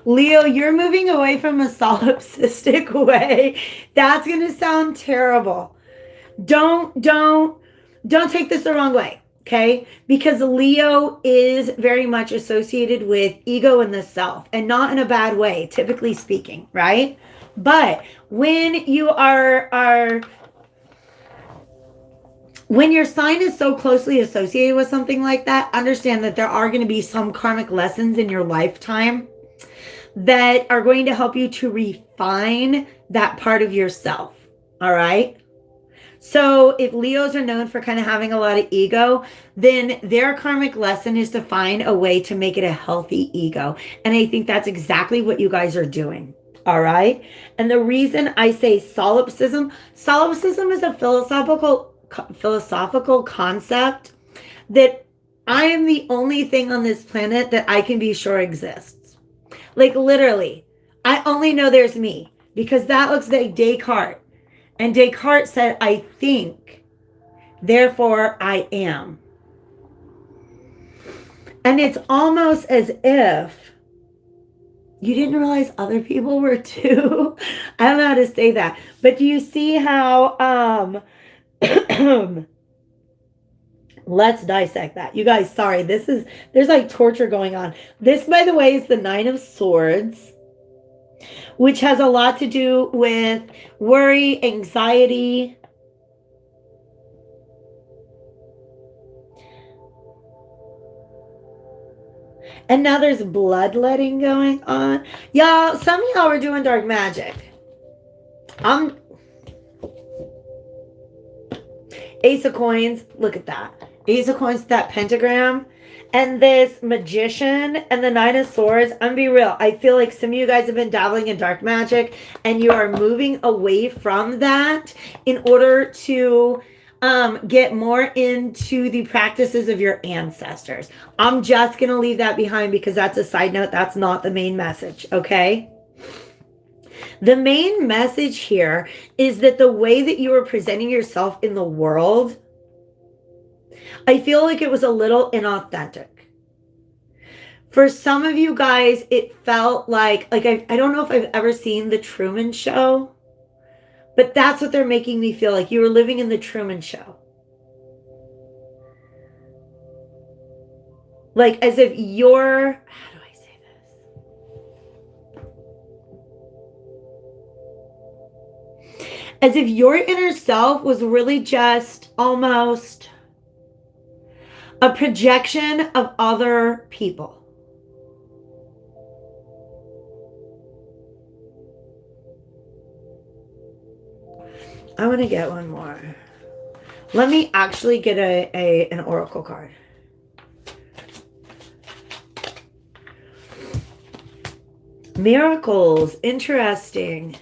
Leo, you're moving away from a solipsistic way. That's gonna sound terrible. Don't take this the wrong way. Okay, because Leo is very much associated with ego and the self, and not in a bad way, typically speaking, right? But when you when your sign is so closely associated with something like that, understand that there are going to be some karmic lessons in your lifetime that are going to help you to refine that part of yourself. All right. So if Leos are known for kind of having a lot of ego, then their karmic lesson is to find a way to make it a healthy ego. And I think that's exactly what you guys are doing. All right. And the reason I say solipsism is a philosophical concept that I am the only thing on this planet that I can be sure exists. Like literally, I only know there's me, because that looks like Descartes. And Descartes said, I think, therefore I am. And it's almost as if you didn't realize other people were too. I don't know how to say that. But do you see how, let's dissect that. You guys, sorry, there's like torture going on. This, by the way, is the Nine of Swords, which has a lot to do with worry, anxiety. And now there's bloodletting going on. Y'all, some of y'all are doing dark magic. Ace of Coins, look at that. Ace of Coins, that pentagram. And this Magician and the Nine of Swords, I'm gonna be real. I feel like some of you guys have been dabbling in dark magic and you are moving away from that in order to get more into the practices of your ancestors. I'm just gonna leave that behind because that's a side note. That's not the main message, okay? The main message here is that the way that you are presenting yourself in the world, I feel like it was a little inauthentic. For some of you guys, it felt like I don't know if I've ever seen The Truman Show, but that's what they're making me feel like. You were living in The Truman Show. Like as if you're, how do I say this? As if your inner self was really just almost a projection of other people. I want to get one more. Let me actually get an oracle card. Miracles. Interesting.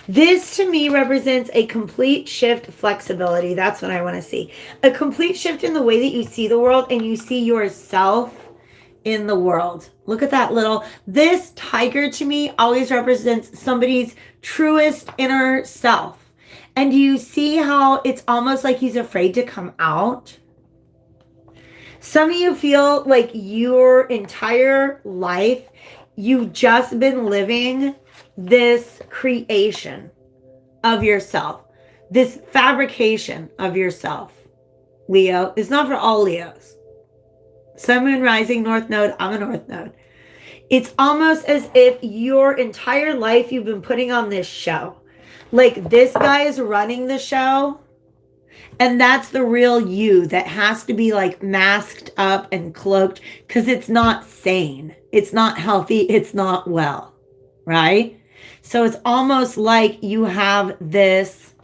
This to me represents a complete shift, flexibility. That's what I want to see. A complete shift in the way that you see the world and you see yourself in the world. Look at that little, this tiger to me always represents somebody's truest inner self. And you see how it's almost like he's afraid to come out? Some of you feel like your entire life, you've just been living this creation of yourself, this fabrication of yourself. Leo, it's not for all Leos. Sun, Moon, Rising, North Node, I'm a North Node. It's almost as if your entire life you've been putting on this show. Like this guy is running the show, and that's the real you that has to be like masked up and cloaked because it's not sane. It's not healthy. It's not well, right? So it's almost like you have this.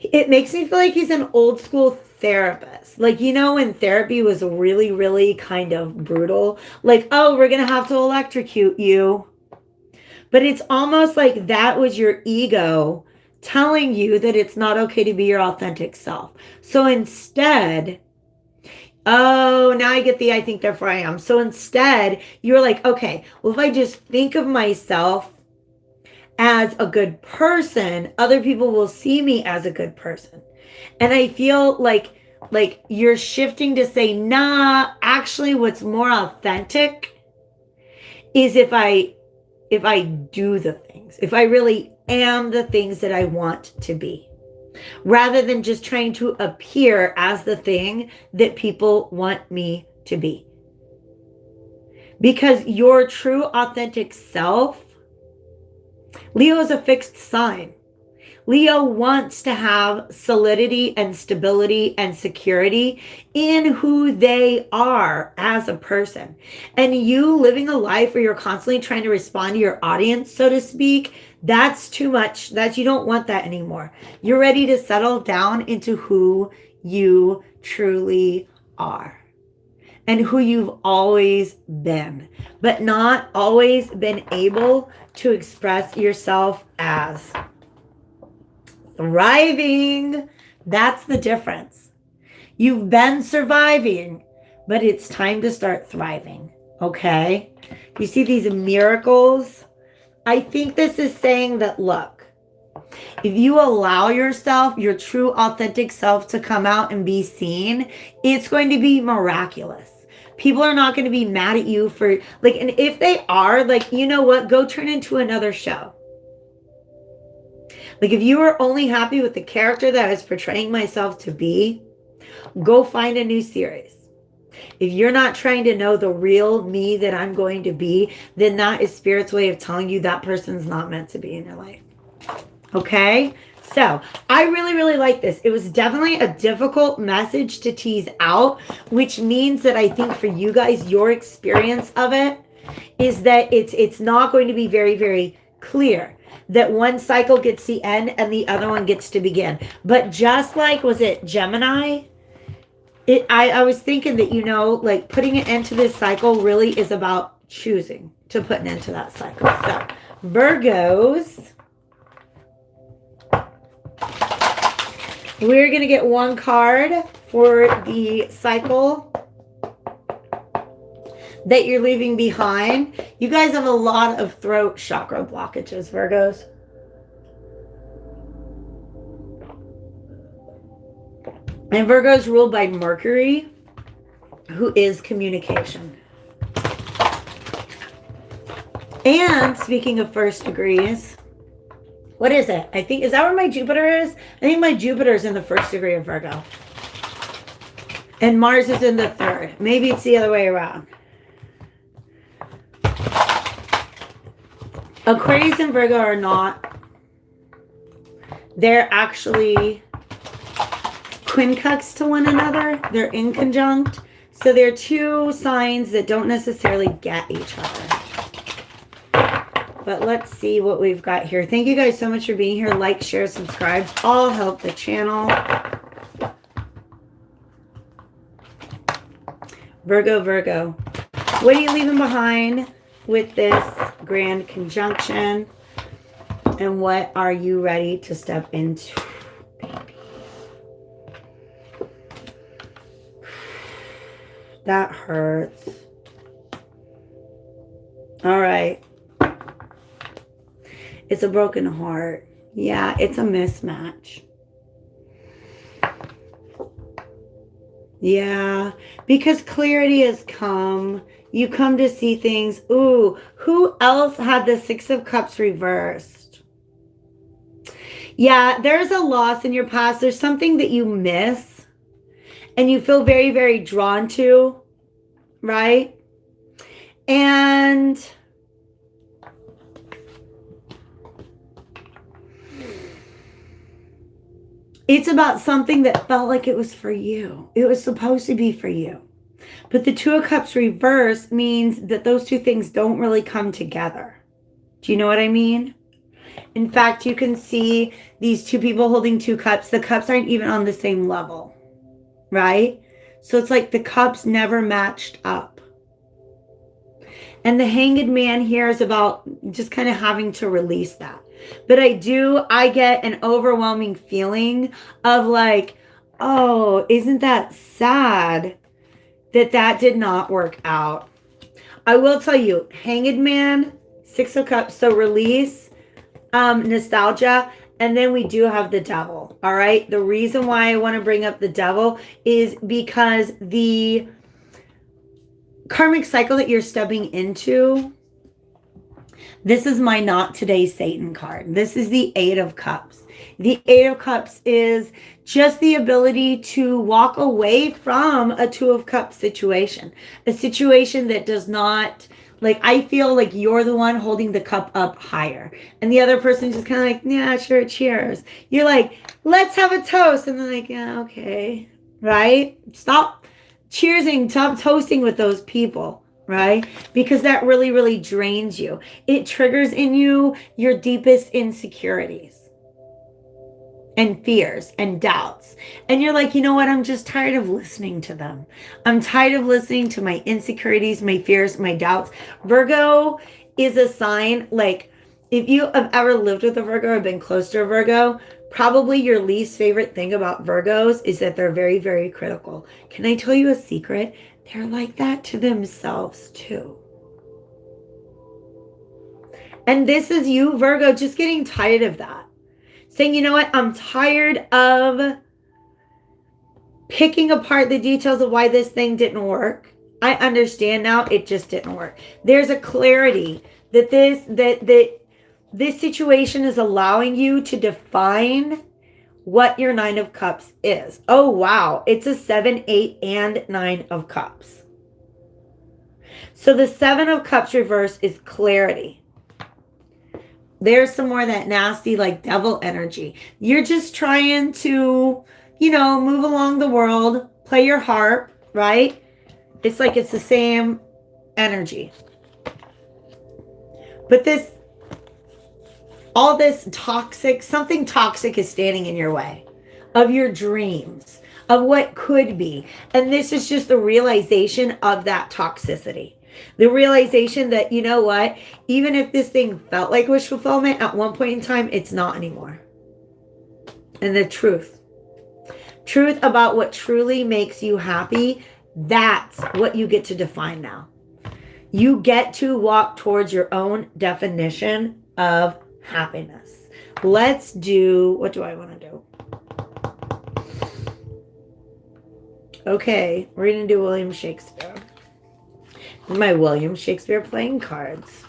It makes me feel like he's an old school therapist. Like, you know, when therapy was really, really kind of brutal. Like, oh, we're going to have to electrocute you. But it's almost like that was your ego telling you that it's not okay to be your authentic self. So instead, oh, now I get the I think therefore I am. So instead, you're like, okay, well, if I just think of myself as a good person, other people will see me as a good person. And I feel like you're shifting to say, nah, actually what's more authentic is if I do the things, if I really am the things that I want to be, rather than just trying to appear as the thing that people want me to be. Because your true authentic self, Leo is a fixed sign. Leo wants to have solidity and stability and security in who they are as a person. And you living a life where you're constantly trying to respond to your audience, so to speak, that's too much. That you don't want that anymore. You're ready to settle down into who you truly are and who you've always been, but not always been able to express yourself as. Thriving. That's the difference. You've been surviving, but it's time to start thriving. Okay? You see these miracles? I think this is saying that, look, if you allow yourself, your true authentic self, to come out and be seen, it's going to be miraculous. People are not going to be mad at you for, like, and if they are, like, you know what? Go turn into another show. Like, if you are only happy with the character that I was portraying myself to be, go find a new series. If you're not trying to know the real me that I'm going to be, then that is Spirit's way of telling you that person's not meant to be in your life. Okay? So, I really, really like this. It was definitely a difficult message to tease out, which means that I think for you guys, your experience of it is that it's not going to be very, very clear. That one cycle gets the end and the other one gets to begin. But just like, was it Gemini? I was thinking that, you know, like putting an end to this cycle really is about choosing to put an end to that cycle. So, Virgos, we're going to get one card for the cycle that you're leaving behind. You guys have a lot of throat chakra blockages, Virgos. And Virgo's ruled by Mercury, who is communication. And speaking of first degrees, what is it? I think, is that where my Jupiter is? I think my Jupiter is in the first degree of Virgo. And Mars is in the third. Maybe it's the other way around. Aquarius and Virgo are not. They're actually quincunx to one another. They're in conjunct. So they're two signs that don't necessarily get each other. But let's see what we've got here. Thank you guys so much for being here. Like, share, subscribe. All help the channel. Virgo, Virgo. What are you leaving behind with this grand conjunction? And what are you ready to step into, baby? That hurts. All right. It's a broken heart. Yeah, it's a mismatch. Yeah, because clarity has come. You come to see things. Ooh, who else had the Six of Cups reversed? Yeah, there's a loss in your past. There's something that you miss and you feel very, very drawn to, right? And it's about something that felt like it was for you. It was supposed to be for you. But the Two of Cups reverse means that those two things don't really come together. Do you know what I mean? In fact, you can see these two people holding two cups. The cups aren't even on the same level, right? So it's like the cups never matched up. And the Hanged Man here is about just kind of having to release that. But I get an overwhelming feeling of like, oh, isn't that sad that did not work out? I will tell you, Hanged Man, Six of Cups, so release, nostalgia, and then we do have the Devil, all right? The reason why I want to bring up the Devil is because the karmic cycle that you're stepping into, this is my Not Today Satan card. This is the Eight of Cups. The Eight of Cups is just the ability to walk away from a Two of Cups situation. A situation that does not, like, I feel like you're the one holding the cup up higher. And the other person just kind of like, yeah, sure, cheers. You're like, let's have a toast. And they're like, yeah, okay. Right? Stop cheersing, stop toasting with those people. Right? Because that really, really drains you. It triggers in you your deepest insecurities and fears and doubts. And you're like, you know what? I'm just tired of listening to them. I'm tired of listening to my insecurities, my fears, my doubts. Virgo is a sign, like, if you have ever lived with a Virgo or been close to a Virgo, probably your least favorite thing about Virgos is that they're very, very critical. Can I tell you a secret? They're like that to themselves too. And this is you, Virgo, just getting tired of that. Saying, you know what? I'm tired of picking apart the details of why this thing didn't work. I understand now it just didn't work. There's a clarity that this situation is allowing you to define what your Nine of Cups is. Oh, wow. It's a 7, 8, and 9 of Cups. So the 7 of Cups reverse is clarity. There's some more of that nasty, like, devil energy. You're just trying to, you know, move along the world, play your harp, right? It's like it's the same energy. But all this toxic, something toxic is standing in your way of your dreams, of what could be. And this is just the realization of that toxicity. The realization that, you know what, even if this thing felt like wish fulfillment at one point in time, it's not anymore. And the truth about what truly makes you happy, that's what you get to define now. You get to walk towards your own definition of happiness. Let's do, what do I want to do? Okay, we're going to do William Shakespeare. My William Shakespeare playing cards.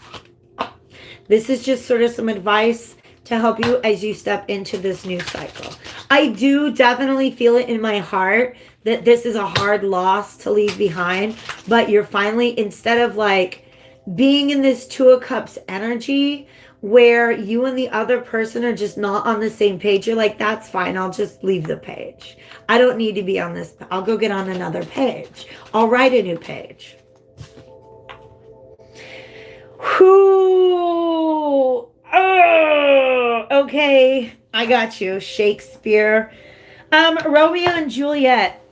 This is just sort of some advice to help you as you step into this new cycle. I do definitely feel it in my heart that this is a hard loss to leave behind, but you're finally, instead of like being in this Two of Cups energy where you and the other person are just not on the same page, you're like, that's fine, I'll just leave the page. I don't need to be on this. I'll go get on another page. I'll write a new page. Whew. Oh, okay, I got you. Shakespeare. Romeo and Juliet.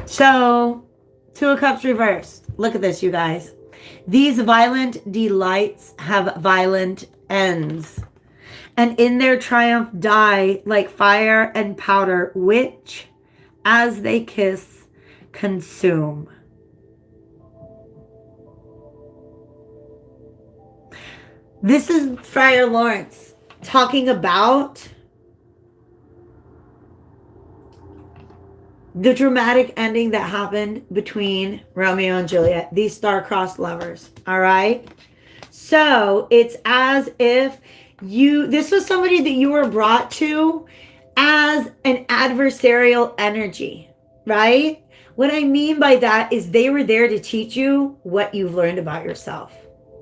So Two of Cups reversed. Look at this, you guys. These violent delights have violent ends, and in their triumph die like fire and powder, which, as they kiss, consume. This is Friar Lawrence talking about the dramatic ending that happened between Romeo and Juliet, these star-crossed lovers, all right? So it's as if this was somebody that you were brought to as an adversarial energy, right? What I mean by that is they were there to teach you what you've learned about yourself,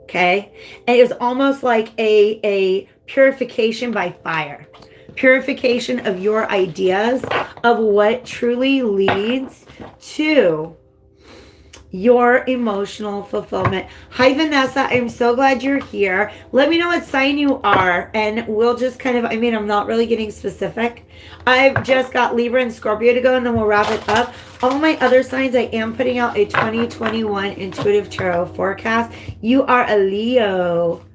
okay? And it was almost like a purification by fire. Purification of your ideas of what truly leads to your emotional fulfillment. Hi, Vanessa. I'm so glad you're here. Let me know what sign you are, and we'll just kind of, I'm not really getting specific. I've just got Libra and Scorpio to go, and then we'll wrap it up. All my other signs, I am putting out a 2021 Intuitive Tarot forecast. You are a Leo.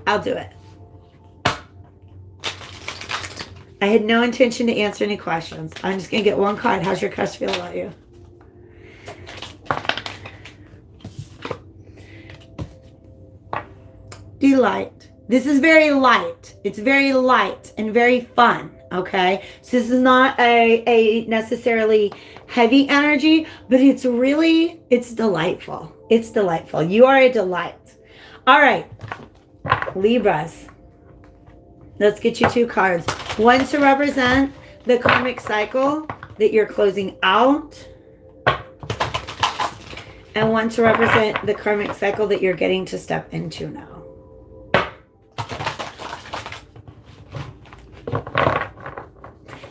I'll do it. I had no intention to answer any questions. I'm just going to get one card. How's your crush feel about you? Delight. This is very light. It's very light and very fun. Okay. So this is not a necessarily heavy energy, but it's delightful. It's delightful. You are a delight. All right. Libras. Let's get you two cards. One to represent the karmic cycle that you're closing out, and one to represent the karmic cycle that you're getting to step into now.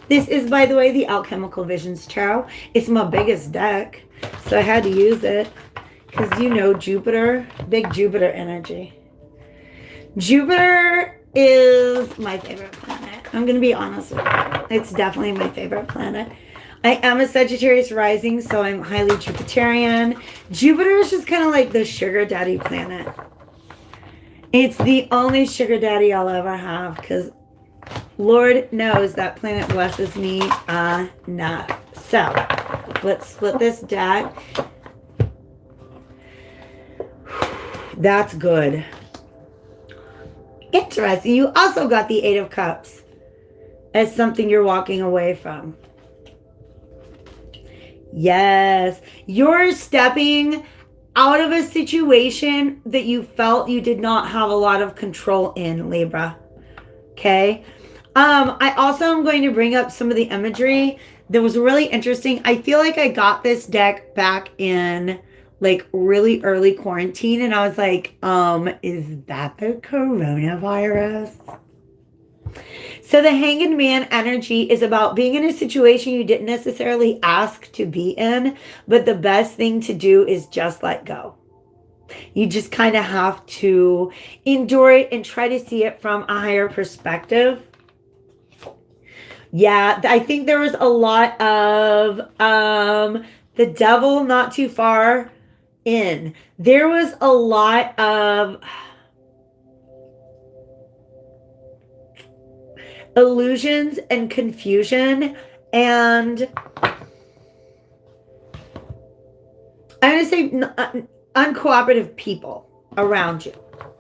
This is, by the way, the Alchemical Visions Tarot. It's my biggest deck, so I had to use it because, Jupiter, big Jupiter energy. Jupiter is my favorite planet. I'm going to be honest with you. It's definitely my favorite planet. I am a Sagittarius rising, so I'm highly Jupiterian. Jupiter is just kind of like the sugar daddy planet. It's the only sugar daddy I'll ever have because Lord knows that planet blesses me enough. So let's split this deck. That's good. Interesting. You also got the Eight of Cups as something you're walking away from. Yes. You're stepping out of a situation that you felt you did not have a lot of control in, Libra. Okay. I also am going to bring up some of the imagery that was really interesting. I feel like I got this deck back in like really early quarantine, and I was like, is that the coronavirus? So the Hanged Man energy is about being in a situation you didn't necessarily ask to be in, but the best thing to do is just let go. You just kind of have to endure it and try to see it from a higher perspective. Yeah, I think there was a lot of the devil not too far in. There was a lot of illusions and confusion, and I'm going to say uncooperative people around you.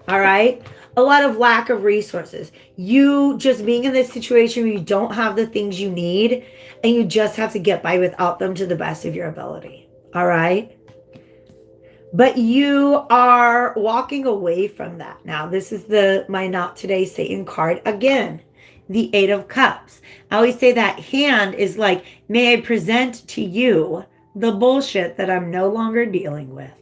All right. A lot of lack of resources. You just being in this situation where you don't have the things you need and you just have to get by without them to the best of your ability. All right. But you are walking away from that. Now, this is my Not Today Satan card again. The Eight of Cups. I always say that hand is like, may I present to you the bullshit that I'm no longer dealing with.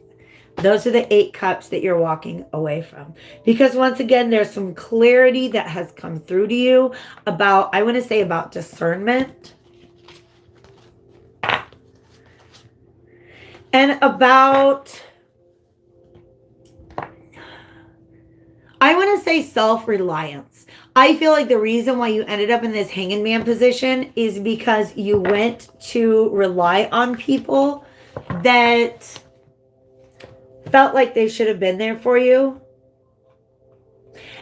Those are the 8 cups that you're walking away from. Because once again, there's some clarity that has come through to you about, I want to say about discernment. And about, I want to say self-reliance. I feel like the reason why you ended up in this hanging man position is because you went to rely on people that felt like they should have been there for you.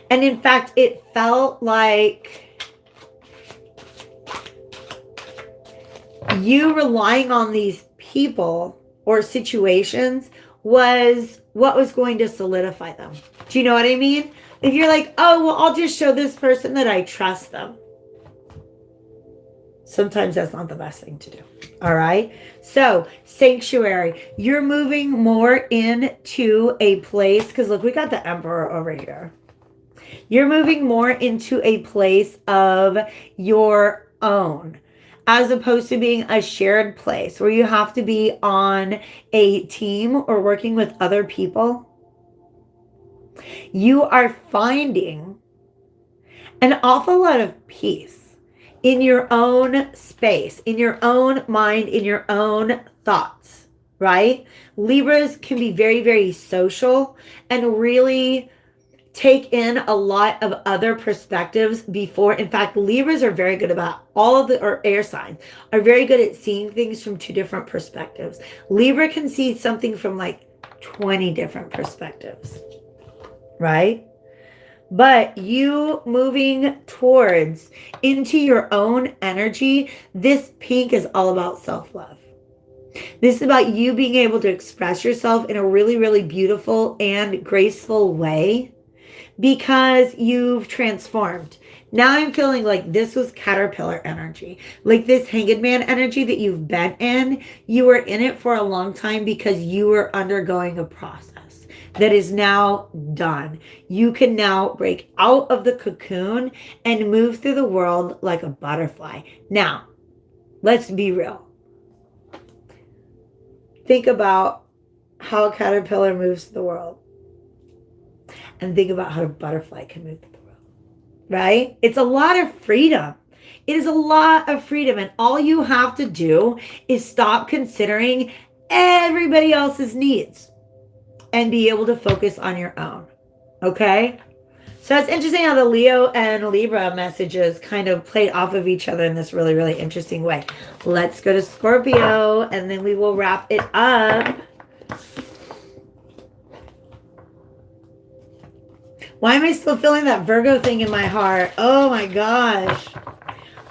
And in fact, it felt like you relying on these people or situations was what was going to solidify them. Do you know what I mean? If you're like, oh, well, I'll just show this person that I trust them. Sometimes that's not the best thing to do. All right. So sanctuary, you're moving more into a place, because look, we got the Emperor over here. You're moving more into a place of your own, as opposed to being a shared place where you have to be on a team or working with other people. You are finding an awful lot of peace in your own space, in your own mind, in your own thoughts, right? Libras can be very, very social and really take in a lot of other perspectives before. In fact, Libras are very good about or air signs are very good at seeing things from 2 different perspectives. Libra can see something from like 20 different perspectives, right? But you moving towards into your own energy, this pink is all about self-love. This is about you being able to express yourself in a really, really beautiful and graceful way because you've transformed. Now I'm feeling like this was caterpillar energy, like this hanged man energy that you've been in. You were in it for a long time because you were undergoing a process that is now done. You can now break out of the cocoon and move through the world like a butterfly. Now, let's be real. Think about how a caterpillar moves through the world. And think about how a butterfly can move through the world. Right? It's a lot of freedom. It is a lot of freedom. And all you have to do is stop considering everybody else's needs and be able to focus on your own. Okay? So it's interesting how the Leo and Libra messages kind of played off of each other in this really, really interesting way. Let's go to Scorpio and then we will wrap it up. Why am I still feeling that Virgo thing in my heart? Oh my gosh.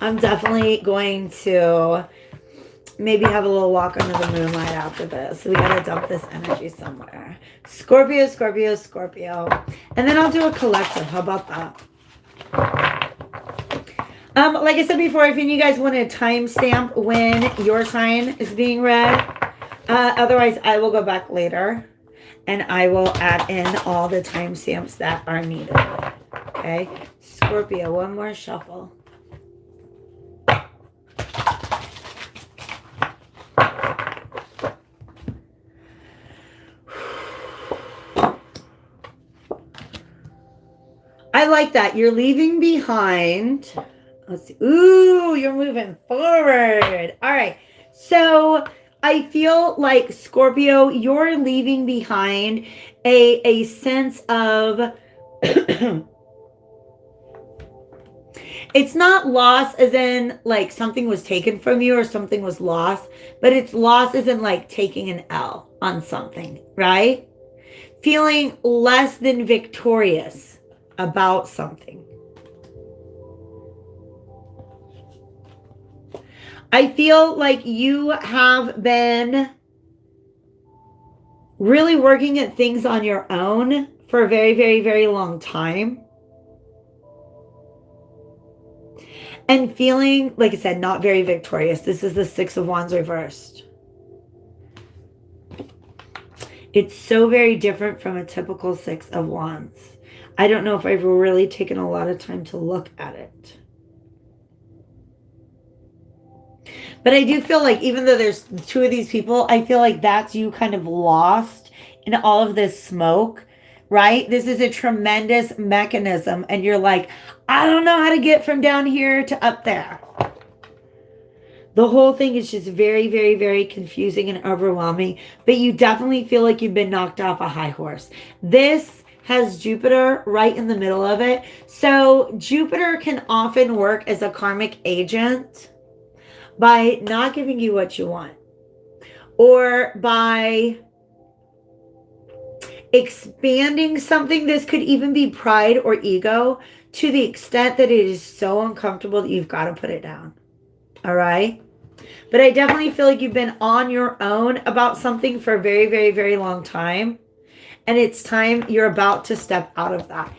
I'm definitely going to maybe have a little walk under the moonlight after this. We got to dump this energy somewhere. Scorpio, Scorpio, Scorpio. And then I'll do a collective. How about that? Like I said before, if you guys want to timestamp when your sign is being read, otherwise I will go back later and I will add in all the timestamps that are needed. Okay, Scorpio, one more shuffle. I like that. You're leaving behind. Let's see. Ooh, you're moving forward. All right. So I feel like Scorpio, you're leaving behind a sense of it's not loss as in like something was taken from you or something was lost, but it's loss as in like taking an L on something, right? Feeling less than victorious about something. I feel like you have been really working at things on your own for a very, very, very long time. And feeling, like I said, not very victorious. This is the Six of Wands reversed. It's so very different from a typical Six of Wands. I don't know if I've really taken a lot of time to look at it. But I do feel like even though there's 2 of these people, I feel like that's you kind of lost in all of this smoke, right? This is a tremendous mechanism. And you're like, I don't know how to get from down here to up there. The whole thing is just very, very, very confusing and overwhelming. But you definitely feel like you've been knocked off a high horse. This has Jupiter right in the middle of it. So Jupiter can often work as a karmic agent by not giving you what you want, or by expanding something. This could even be pride or ego, to the extent that it is so uncomfortable that you've got to put it down. All right. But I definitely feel like you've been on your own about something for a very, very, very long time. And it's time you're about to step out of that.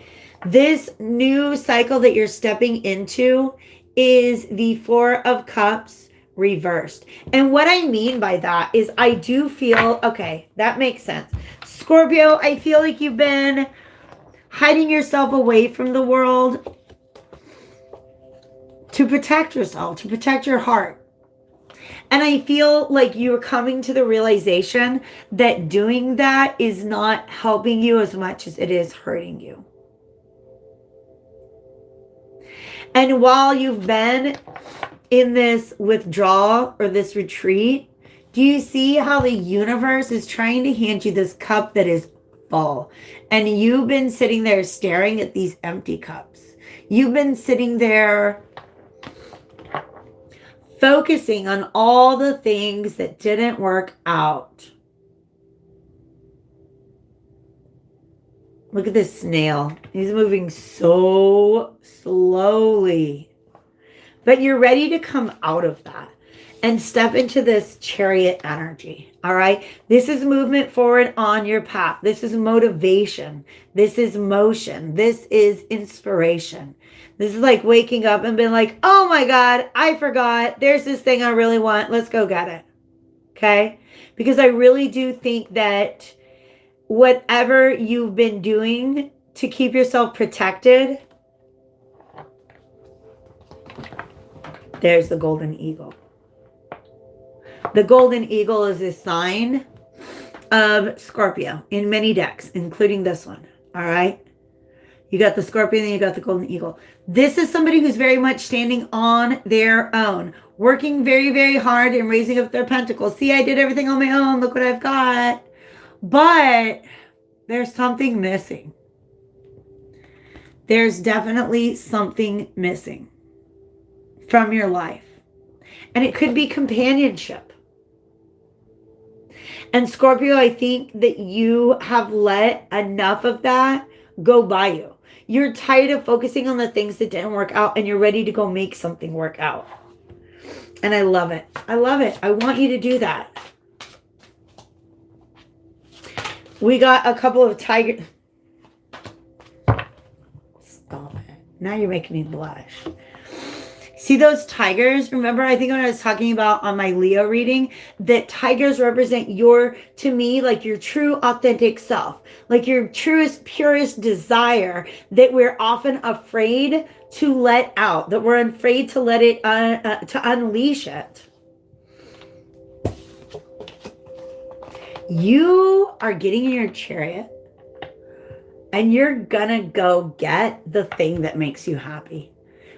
This new cycle that you're stepping into is the Four of Cups reversed. And what I mean by that is I do feel, okay, that makes sense. Scorpio, I feel like you've been hiding yourself away from the world to protect yourself, to protect your heart. And I feel like you're coming to the realization that doing that is not helping you as much as it is hurting you. And while you've been in this withdrawal or this retreat, do you see how the universe is trying to hand you this cup that is full? And you've been sitting there staring at these empty cups. You've been sitting there focusing on all the things that didn't work out. Look at this snail. He's moving so slowly. But you're ready to come out of that and step into this Chariot energy. All right. This is movement forward on your path. This is motivation. This is motion. This is inspiration. This is like waking up and being like, oh my God, I forgot. There's this thing I really want. Let's go get it. Okay. Because I really do think that whatever you've been doing to keep yourself protected, there's the golden eagle. The golden eagle is a sign of Scorpio in many decks, including this one. All right. You got the Scorpion and you got the golden eagle. This is somebody who's very much standing on their own, working very, very hard and raising up their pentacles. See, I did everything on my own. Look what I've got. But there's something missing. There's definitely something missing from your life. And it could be companionship. And Scorpio, I think that you have let enough of that go by you. You're tired of focusing on the things that didn't work out, and you're ready to go make something work out. And I love it. I love it. I want you to do that. We got a couple of tigers. Stop it. Now you're making me blush. See those tigers? Remember, I think when I was talking about on my Leo reading, that tigers represent your, to me, like your true authentic self, like your truest, purest desire that we're often afraid to let out, that we're afraid to let it, to unleash it. You are getting in your chariot and you're gonna go get the thing that makes you happy.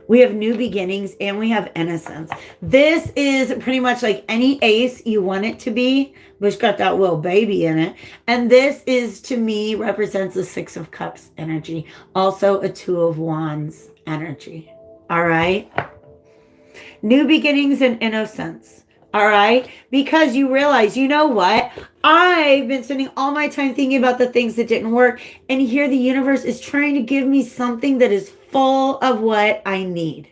We have new beginnings and we have innocence. This is pretty much like any ace you want it to be, which got that little baby in it. And this is, to me, represents the Six of Cups energy. Also a Two of Wands energy. All right. New beginnings and innocence. All right. Because you realize, you know what? I've been spending all my time thinking about the things that didn't work. And here the universe is trying to give me something that is full of what I need.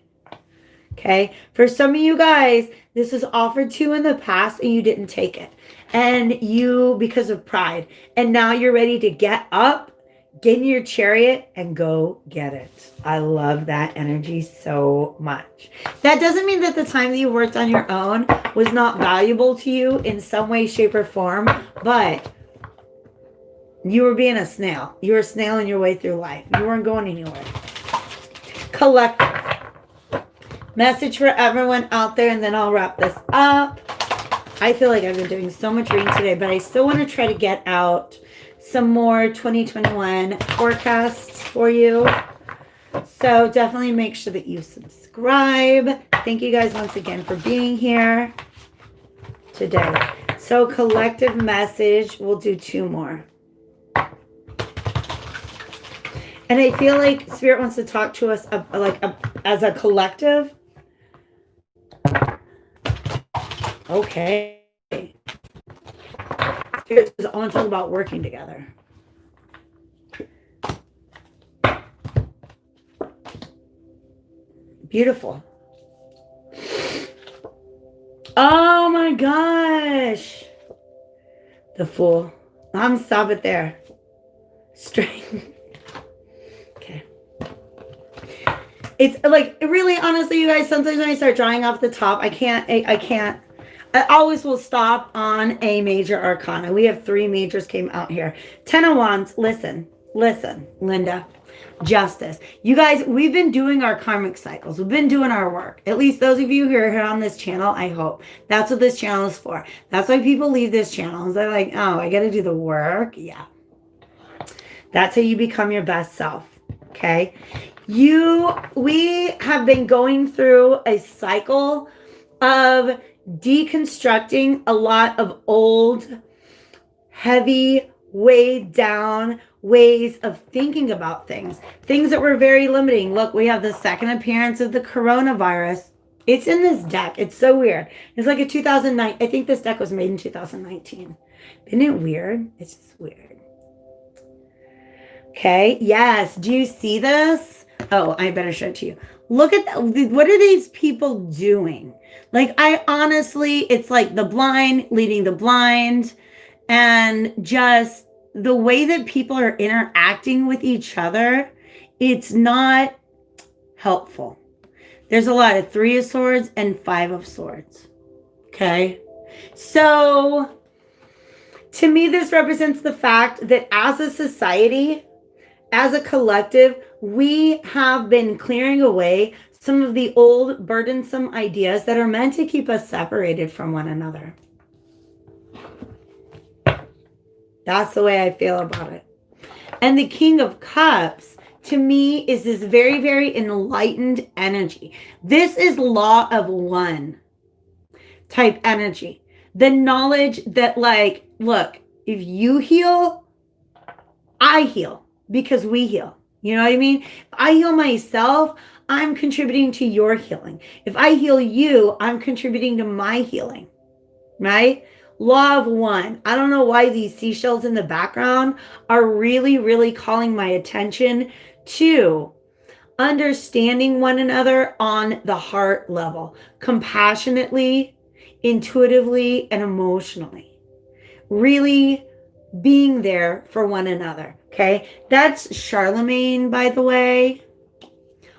Okay. For some of you guys, this was offered to you in the past and you didn't take it. And you, because of pride. And now you're ready to get up, get in your chariot and go get it. I love that energy so much. That doesn't mean that the time that you worked on your own was not valuable to you in some way, shape, or form, but you were being a snail. You were snailing your way through life. You weren't going anywhere. Collective. Message for everyone out there, and then I'll wrap this up. I feel like I've been doing so much reading today, but I still want to try to get out some more 2021 forecasts for you. So definitely make sure that you subscribe. Thank you guys once again for being here today. So collective message, we'll do two more. And I feel like Spirit wants to talk to us as a collective. Okay. Spirit says, I want to talk about working together. Beautiful. Oh my gosh. The Fool. I'm stop it there. Strength. Okay. It's like, really, honestly, you guys, sometimes when I start drawing off the top, I can't. I always will stop on a major arcana. We have 3 majors came out here. 10 of Wands. Listen, Linda. Justice. You guys, we've been doing our karmic cycles. We've been doing our work. At least those of you who are here on this channel, I hope. That's what this channel is for. That's why people leave this channel. They're like, oh, I got to do the work. Yeah. That's how you become your best self. Okay. We have been going through a cycle of deconstructing a lot of old, heavy, weighed down ways of thinking about things that were very limiting. Look, we have the second appearance of the coronavirus. It's in this deck. It's so weird. It's like a 2009. I think this deck was made in 2019. Isn't it weird? It's just weird. Okay. Yes. Do you see this? Oh, I better show it to you. Look at that. What are these people doing? Like, I honestly, it's like the blind leading the blind, and just the way that people are interacting with each other, it's not helpful. There's a lot of 3 of Swords and 5 of Swords. Okay. So to me, this represents the fact that as a society, as a collective, we have been clearing away some of the old burdensome ideas that are meant to keep us separated from one another. That's the way I feel about it. And the King of Cups, to me, is this very, very enlightened energy. This is law of one type energy. The knowledge that, like, look, if you heal, I heal because we heal. You know what I mean? If I heal myself, I'm contributing to your healing. If I heal you, I'm contributing to my healing, right? Law of one. I don't know why these seashells in the background are really, really calling my attention to understanding one another on the heart level, compassionately, intuitively, and emotionally. Really being there for one another. Okay. That's Charlemagne, by the way.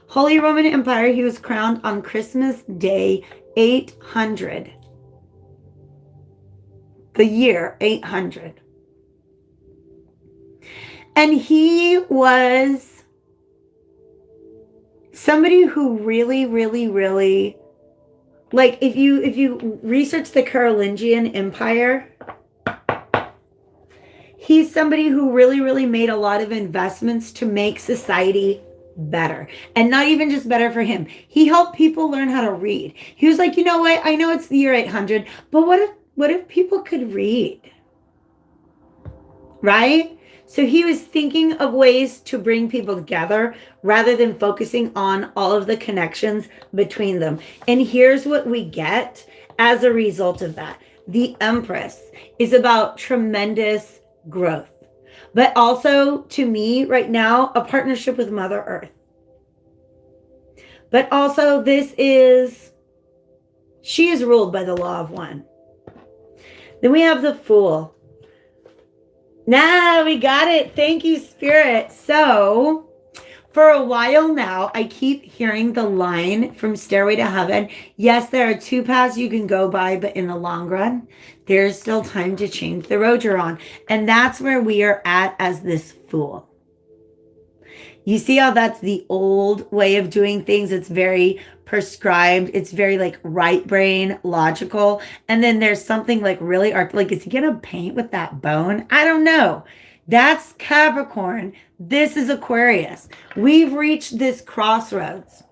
Holy Roman Empire. He was crowned on Christmas Day 800. The year 800. And he was somebody who really, really, really, like, if you research the Carolingian Empire, he's somebody who really, really made a lot of investments to make society better. And not even just better for him. He helped people learn how to read. He was like, you know what? I know it's the year 800, but what if people could read? Right? So he was thinking of ways to bring people together rather than focusing on all of the connections between them. And here's what we get as a result of that. The Empress is about tremendous growth, but also, to me right now, a partnership with Mother Earth. But also, she is ruled by the law of one. Then we have the Fool. We got it. Thank you, Spirit. So for a while now, I keep hearing the line from Stairway to Heaven. Yes, there are 2 paths you can go by, but in the long run, there's still time to change the road you're on. And that's where we are at as this Fool. You see how that's the old way of doing things? It's very prescribed. It's very like right brain, logical. And then there's something like really art. Like, is he going to paint with that bone? I don't know. That's Capricorn. This is Aquarius. We've reached this crossroads.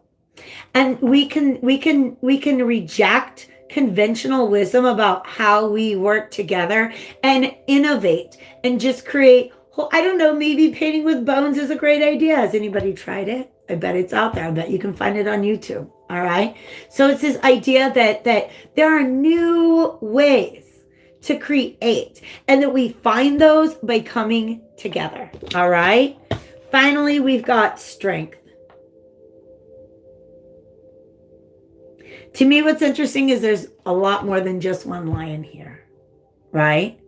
And we can reject conventional wisdom about how we work together and innovate and just create Well, I don't know, maybe painting with bones is a great idea. Has anybody tried it? I bet it's out there. I bet you can find it on YouTube. All right. So it's this idea that there are new ways to create and that we find those by coming together. All right. Finally, we've got strength. To me, what's interesting is there's a lot more than just one lion here, right?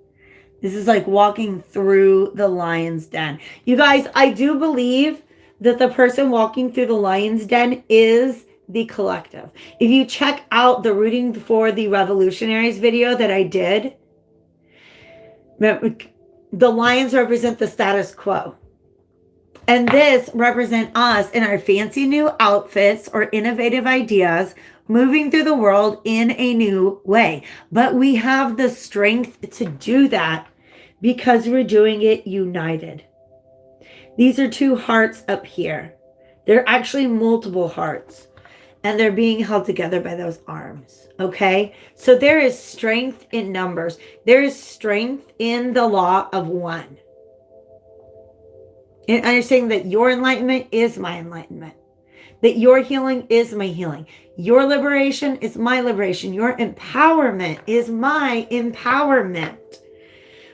This is like walking through the lion's den. You guys, I do believe that the person walking through the lion's den is the collective. If you check out the Rooting for the Revolutionaries video that I did, the lions represent the status quo. And this represents us in our fancy new outfits or innovative ideas, moving through the world in a new way. But we have the strength to do that because we're doing it united. These are two hearts up here. They're actually multiple hearts, and they're being held together by those arms. Okay? So there is strength in numbers. There is strength in the law of one. And understanding that your enlightenment is my enlightenment. That your healing is my healing. Your liberation is my liberation. Your empowerment is my empowerment.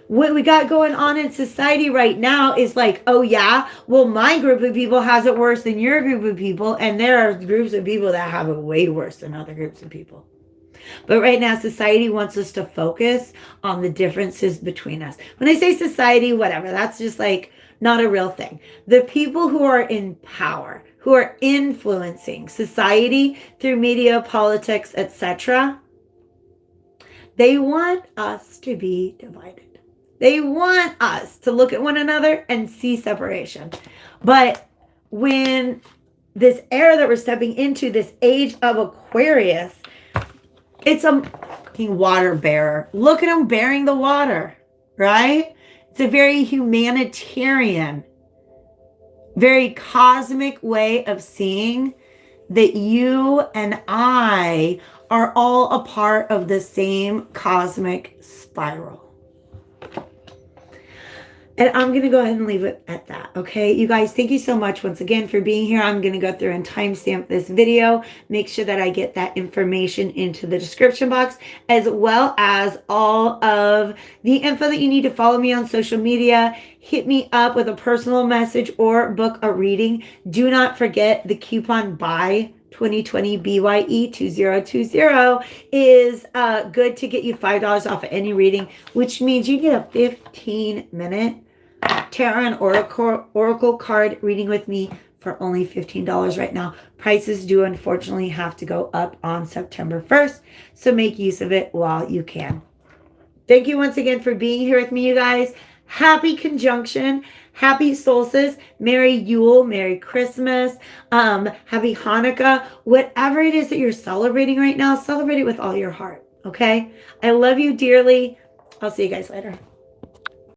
What we got going on in society right now is like, oh yeah, well, my group of people has it worse than your group of people. And there are groups of people that have it way worse than other groups of people. But right now, society wants us to focus on the differences between us. When I say society, whatever, that's just like not a real thing. The people who are in power, who are influencing society through media, politics, etc., they want us to be divided. They want us to look at one another and see separation. But when this era that we're stepping into, this age of Aquarius, it's a fucking water bearer. Look at him bearing the water, right? It's a very humanitarian, very cosmic way of seeing that you and I are all a part of the same cosmic spiral. And I'm going to go ahead and leave it at that, okay? You guys, thank you so much once again for being here. I'm going to go through and timestamp this video. Make sure that I get that information into the description box, as well as all of the info that you need to follow me on social media. Hit me up with a personal message or book a reading. Do not forget the coupon BY 2020 BYE 2020 is good to get you $5 off of any reading, which means you get a 15-minute tarot and oracle card reading with me for only $15 right now. Prices do unfortunately have to go up on September 1st, so make use of it while you can. Thank you once again for being here with me, you guys. Happy conjunction. Happy solstice. Merry Yule. Merry Christmas. Happy Hanukkah. Whatever it is that you're celebrating right now, celebrate it with all your heart. Okay? I love you dearly. I'll see you guys later.